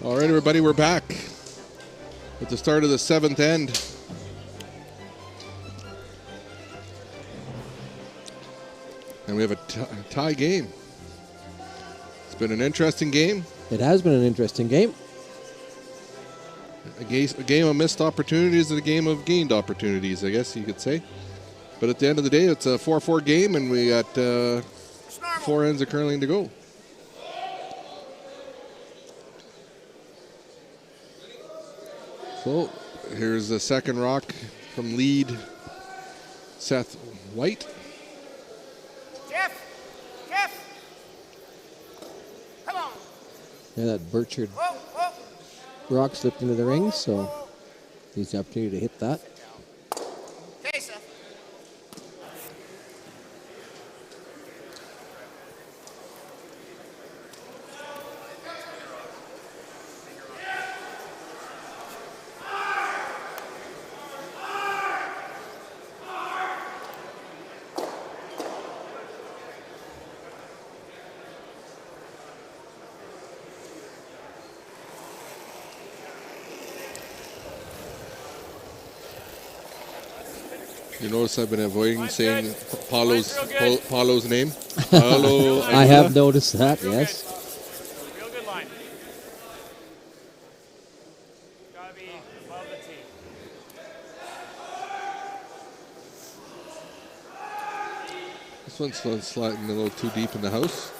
All right, everybody, we're back at the start of the 7th end. And we have a tie game. It's been an interesting game. It has been an interesting game. A game of missed opportunities and a game of gained opportunities, I guess you could say. But at the end of the day, it's a 4-4 game, and we got 4 ends of curling to go. So here's the second rock from lead Seth White. Jeff! Come on! Yeah, that Birchard rock slipped into the ring, so he's the opportunity to hit that. Okay, Seth. You notice I've been avoiding saying Paulo's name. Paulo. I have noticed that, yes. Real good line. Gotta be above the tee. This one's sliding a little too deep in the house.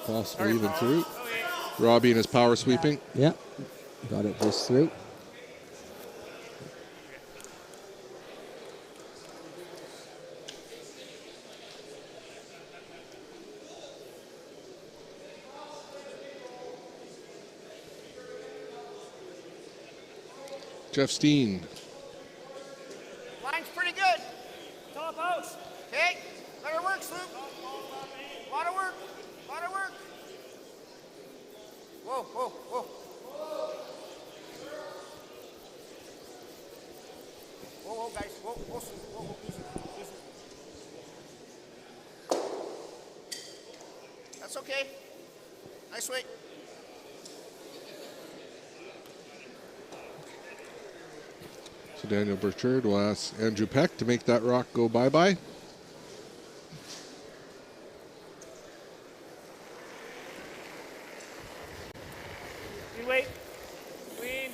Possibly even through. Robbie and his power sweeping. Yeah, got it just through. Jeff Steen. Line's pretty good. Top house. Okay, let her work, Sloop. Lot of work. Whoa. Whoa, guys. Whoa, easy. That's okay. Nice weight. So Daniel Birchard will ask Andrew Peck to make that rock go bye-bye. You wait. Clean.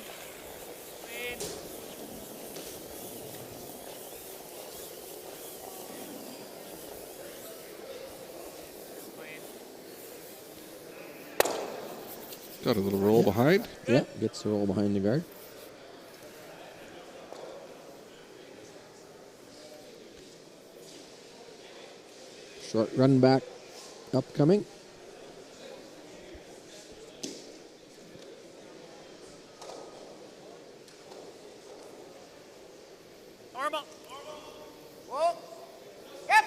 Got a little roll behind. Yeah, gets the roll behind the guard. Short run back upcoming. Normal. Whoa. Yep.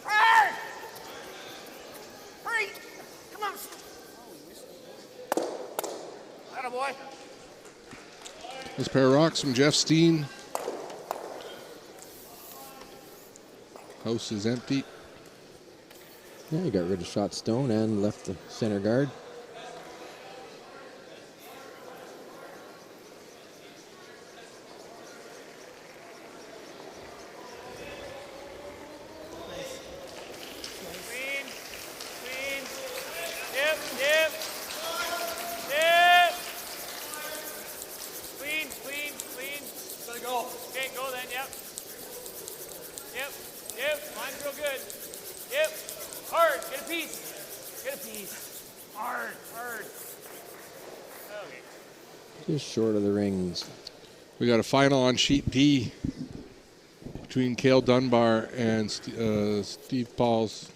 Hard. Hurry. Come on. Atta boy. This pair of rocks from Jeff Steen. House is empty. Yeah, he got rid of shot stone and left the center guard. Clean. Clean. Yep. Yep. Yep. Clean. Clean. Clean. Gotta go. Okay, go then. Yep. Yep. Yep. Mine's real good. Yep. Hard. Get a piece. Get a piece. Hard. Hard. Okay. Just short of the rings. We got a final on sheet D between Cale Dunbar and Steve Pauls.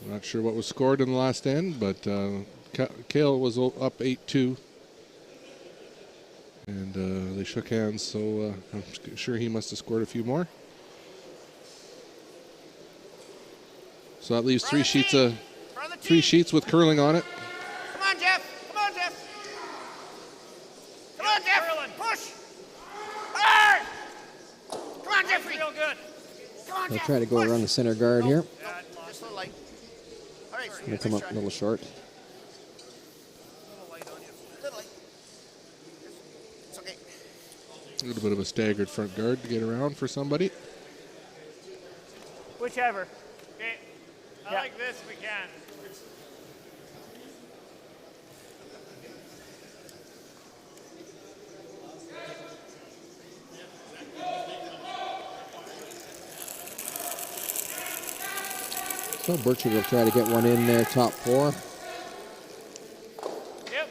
I'm not sure what was scored in the last end, but Cale was up 8-2. And they shook hands, so I'm sure he must have scored a few more. So that leaves three sheets with curling on it. Come on, Jeff. Come on, Jeff. Come on, Jeff. Push. Hard. Come on, Jeffrey. Real good. Come on, They'll Jeff. try to go around the center guard here. Just a little light. All right, Gonna come up a little short. Little light. It's okay. A little bit of a staggered front guard to get around for somebody. Whichever. Okay. I like this if we can. So BIRCHARD will try to get one in there, top four. Yep.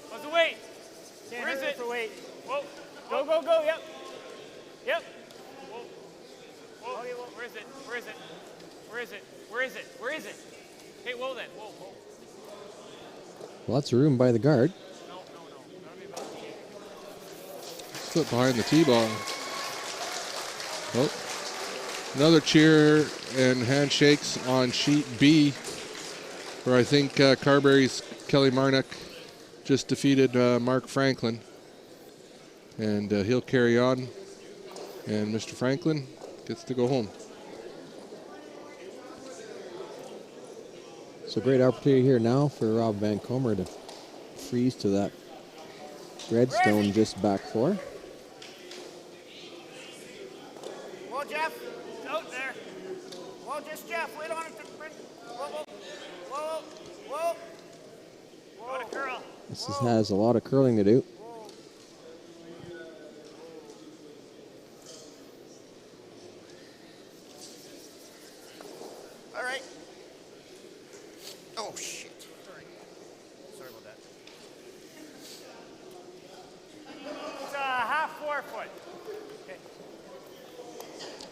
What's the weight? Where is it? For weight. Whoa. Go, go, go. Yep. Yep. Whoa. Whoa. Okay, whoa. Where is it? Where is it? Where is it? Where is it? Where is it? Okay, whoa then. Whoa, whoa. Lots of room by the guard. Slip behind the T-ball. Oh. Another cheer and handshakes on sheet B, where I think Carberry's Kelly Marnock just defeated Mark Franklin. And he'll carry on. And Mr. Franklin gets to go home. So great opportunity here now for Rob Van Kommer to freeze to that redstone just back four. Whoa, Jeff. It's out there. Whoa, just Jeff. Wait on it. Whoa, whoa. Whoa, whoa. Whoa. What a curl. This has a lot of curling to do. All right. Oh, shit. Sorry about that. It's a half 4 foot. Okay.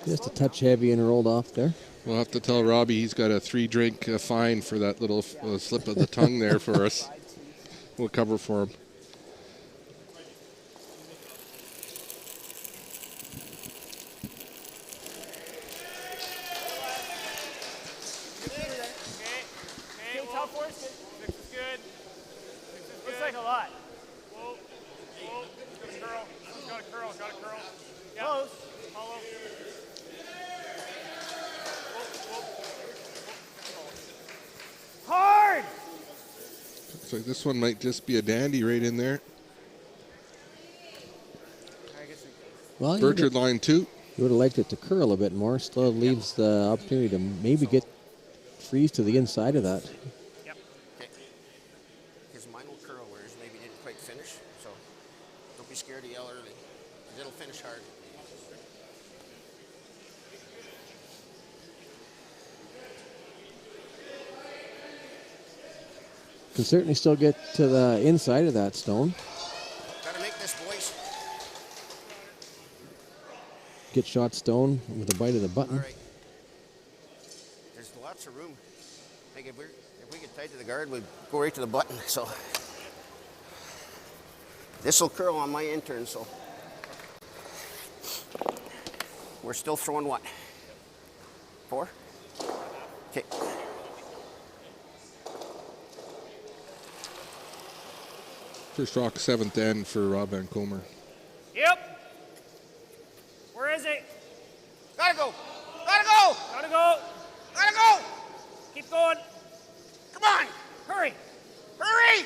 Just a touch heavy and rolled off there. We'll have to tell Robbie he's got a 3-drink fine for that little slip of the tongue there for us. We'll cover for him. Okay, top four is good. 6 is good. 6 is good. Looks like a lot. Whoa. Whoa. Got a curl. Got a curl. Got a curl. Yep. Close. Hollow. Hard! Looks like this one might just be a dandy right in there. Well, BIRCHARD line 2. You would have liked it to curl a bit more. Still leaves the opportunity to maybe get freeze to the inside of that. Yep. Okay. His mine will curl where his maybe didn't quite finish, so don't be scared to yell early. It'll finish hard. Can certainly still get to the inside of that stone. Gotta make this, boys. Get shot stone with a bite of the button. All right. There's lots of room. Like if we get tight to the guard, we go right to the button. So this will curl on my intern. So we're still throwing what? 4? Okay. First rock, 7th end for Rob Van Kommer. Yep. Where is it? Gotta go. Gotta go. Gotta go. Gotta go. Keep going. Come on. Hurry. Hurry.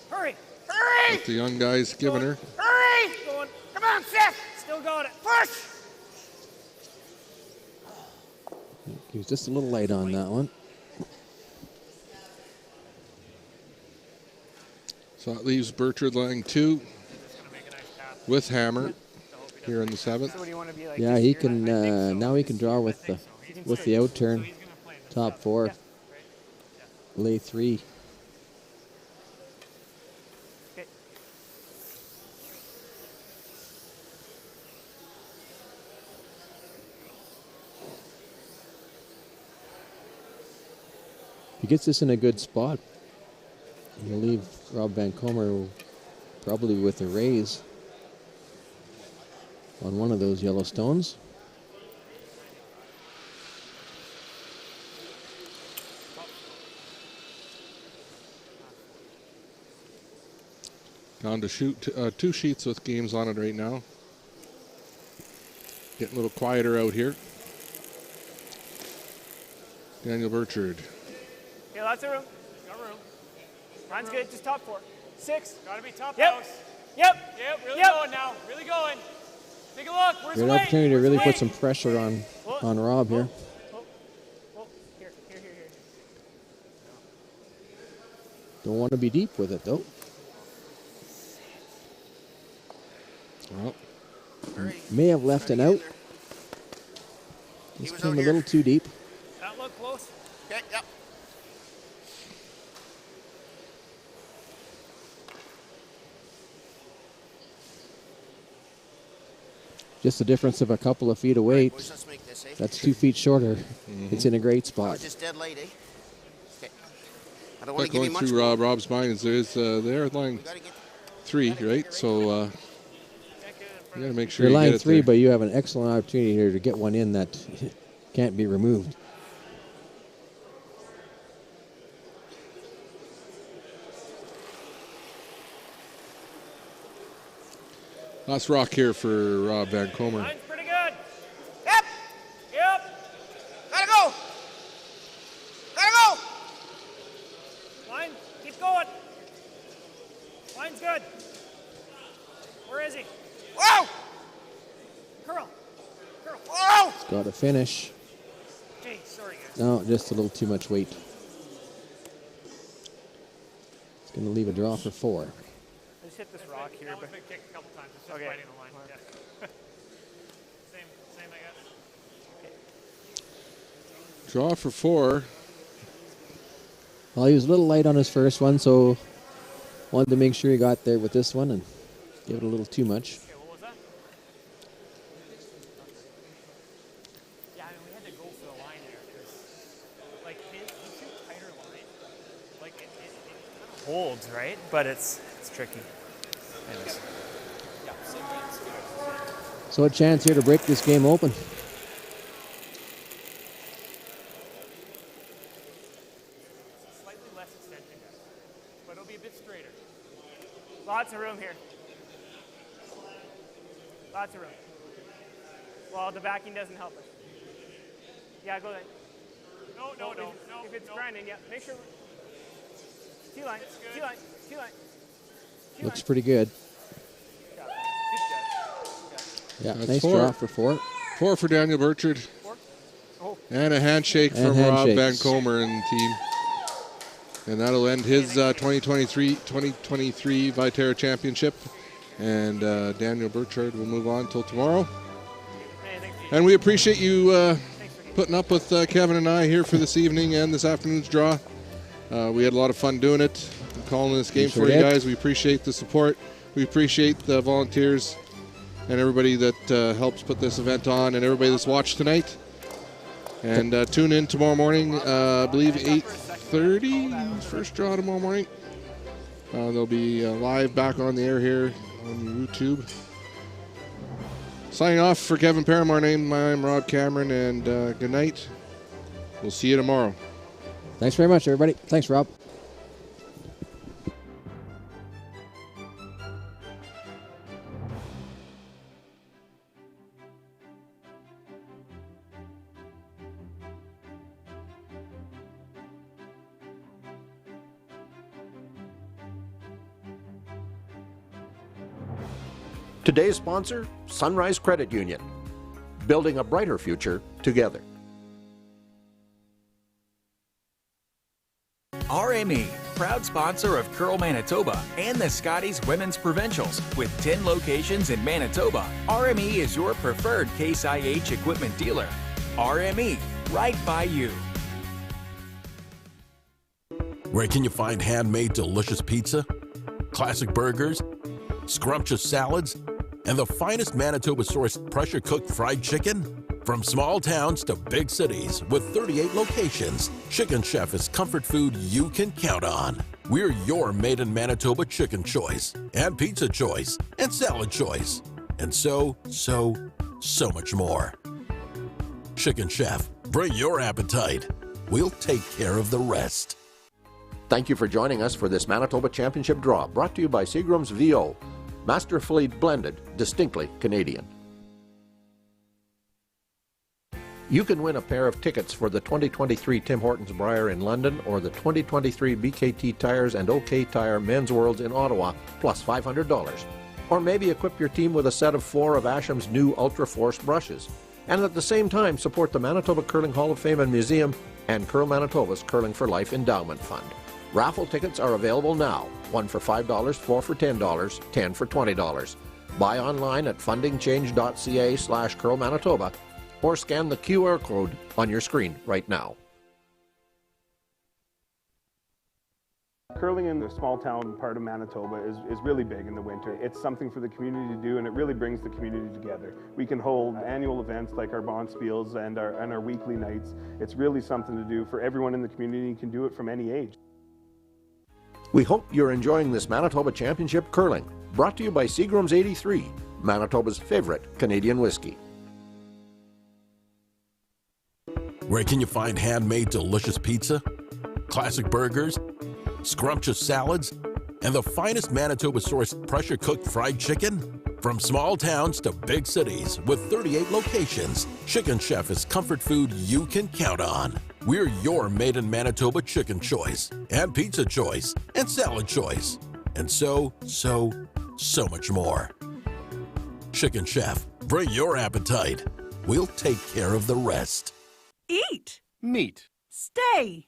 Hurry. Hurry. With the young guys giving her. Hurry. Keep going. Come on, Seth. Still got it. Push. He was just a little light on that one. So that leaves Birchard laying 2 with hammer here in the 7th. Yeah, he can now he can draw with the outturn. Top 4. Lay 3. He gets this in a good spot. He'll leave Rob Van Kommer probably with a raise on one of those yellow stones. Down to shoot 2 sheets with games on it right now. Getting a little quieter out here. Daniel Birchard. Yeah, lots of room. Got room. Mine's good. Just top 4. 6. Gotta be top Yep. house. Yep. Yep, really Yep. going now. Really going. Take a look. Where's Great the weight? opportunity to Where's really the put weight? some pressure on Rob here. Here. Don't want to be deep with it though. Well, may have left an out. This came a little too deep. That looked close. Okay, yep. Just a difference of a couple of feet away. Boys, let's make this, eh? That's 2 feet shorter. It's in a great spot. Just dead late, eh? Okay. I don't want That to give you going much through more. Rob's mind is they're lying 3, right? So you got to make sure You're you line get it 3, there. but you have an excellent opportunity here to get one in that can't be removed. Last rock here for Rob Van Kommer. Mine's pretty good. Yep. Yep. Gotta go. Gotta go. Line. Keep going. Line's good. Where is he? Whoa. Curl. Curl. Whoa. It's got to finish. Gee, sorry guys. No, just a little too much weight. It's going to leave a draw for 4. I just hit this rock here, That but one's been kicked a couple times. It's just okay. fighting the line. Yeah. same, I guess. Draw for 4. Well, he was a little light on his first one, so wanted to make sure he got there with this one and give it a little too much. Okay, what was that? Yeah, I mean, we had to go for the line there because, like, he's too tighter line. Like, it kind of holds, right? But it's tricky. Anyways. Yeah, same thing. So a chance here to break this game open. Slightly less extension, guys. But it'll be a bit straighter. Lots of room here. Lots of room. Well, the backing doesn't help us. Yeah, go there. No. If it's grinding, yeah. Make sure. T-line. T-line. T-line. Looks pretty good. Yeah, That's nice 4. draw for 4. 4 for Daniel Birchard. And a handshake And from Rob Van handshakes. Kommer and the team. And that'll end his 2023 Viterra Championship. And Daniel Birchard will move on till tomorrow. And we appreciate you putting up with Kevin and I here for this evening and this afternoon's draw. We had a lot of fun doing it, calling this game sure for you did. guys. We appreciate the support. We appreciate the volunteers and everybody that helps put this event on, and everybody that's watched tonight. And tune in tomorrow morning, I believe 8:30, first draw tomorrow morning. They'll be live back on the air here on YouTube. Signing off for Kevin Paramore, I'm Rob Cameron, and good night. We'll see you tomorrow. Thanks very much, everybody. Thanks, Rob. Today's sponsor, Sunrise Credit Union. Building a brighter future together. RME, proud sponsor of Curl Manitoba and the Scotties Women's Provincials. With 10 locations in Manitoba, RME is your preferred Case IH equipment dealer. RME, right by you. Where can you find handmade delicious pizza, classic burgers, scrumptious salads, and the finest Manitoba-sourced pressure-cooked fried chicken? From small towns to big cities with 38 locations, Chicken Chef is comfort food you can count on. We're your made-in-Manitoba chicken choice, and pizza choice, and salad choice, and so much more. Chicken Chef, bring your appetite. We'll take care of the rest. Thank you for joining us for this Manitoba Championship draw, brought to you by Seagram's VO. Masterfully blended, distinctly Canadian. You can win a pair of tickets for the 2023 Tim Hortons Brier in London or the 2023 BKT Tires and OK Tire Men's Worlds in Ottawa, plus $500. Or maybe equip your team with a set of 4 of Asham's new Ultra Force brushes. And at the same time, support the Manitoba Curling Hall of Fame and Museum and Curl Manitoba's Curling for Life Endowment Fund. Raffle tickets are available now. 1 for $5, 4 for $10, 10 for $20. Buy online at fundingchange.ca/Curl Manitoba or scan the QR code on your screen right now. Curling in the small town part of Manitoba is really big in the winter. It's something for the community to do, and it really brings the community together. We can hold annual events like our Bonspiels and our weekly nights. It's really something to do for everyone in the community. You can do it from any age. We hope you're enjoying this Manitoba Championship Curling, brought to you by Seagram's 83, Manitoba's favorite Canadian whiskey. Where can you find handmade delicious pizza, classic burgers, scrumptious salads, and the finest Manitoba-sourced pressure-cooked fried chicken? From small towns to big cities with 38 locations, Chicken Chef is comfort food you can count on. We're your made-in-Manitoba chicken choice, and pizza choice, and salad choice, and so much more. Chicken Chef, bring your appetite. We'll take care of the rest. Eat. Meet. Stay.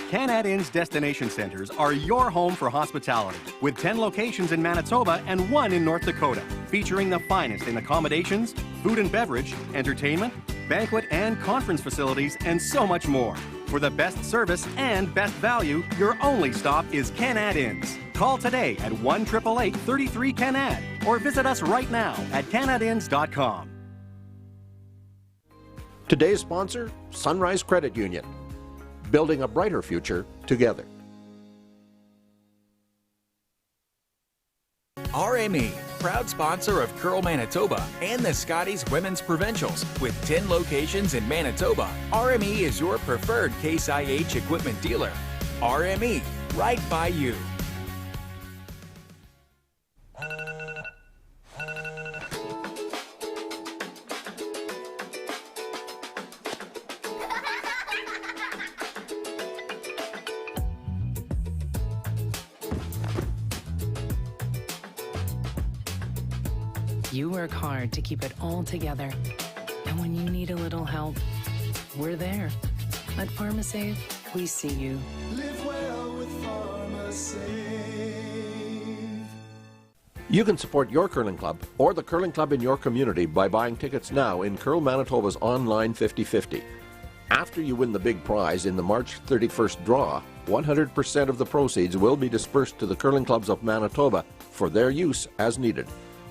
Canad Inn's destination centers are your home for hospitality, with 10 locations in Manitoba and 1 in North Dakota, featuring the finest in accommodations, food and beverage, entertainment, banquet and conference facilities, and so much more. For the best service and best value, your only stop is Canad Inns. Call today at 1-888-33-CANAD or visit us right now at canadinns.com. Today's sponsor, Sunrise Credit Union. Building a brighter future together. RME, proud sponsor of Curl Manitoba and the Scotties Women's Provincials. With 10 locations in Manitoba, RME is your preferred Case IH equipment dealer. RME, right by you. You work hard to keep it all together. And when you need a little help, we're there. At PharmaSave, we see you. Live well with PharmaSave. You can support your curling club or the curling club in your community by buying tickets now in Curl Manitoba's online 50/50. After you win the big prize in the March 31st draw, 100% of the proceeds will be dispersed to the curling clubs of Manitoba for their use as needed.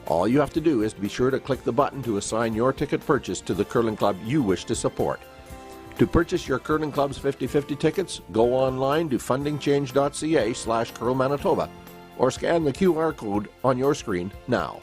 All you have to do is be sure to click the button to assign your ticket purchase to the curling club you wish to support. To purchase your Curling Club's 50/50 tickets, go online to fundingchange.ca/curlmanitoba or scan the QR code on your screen now.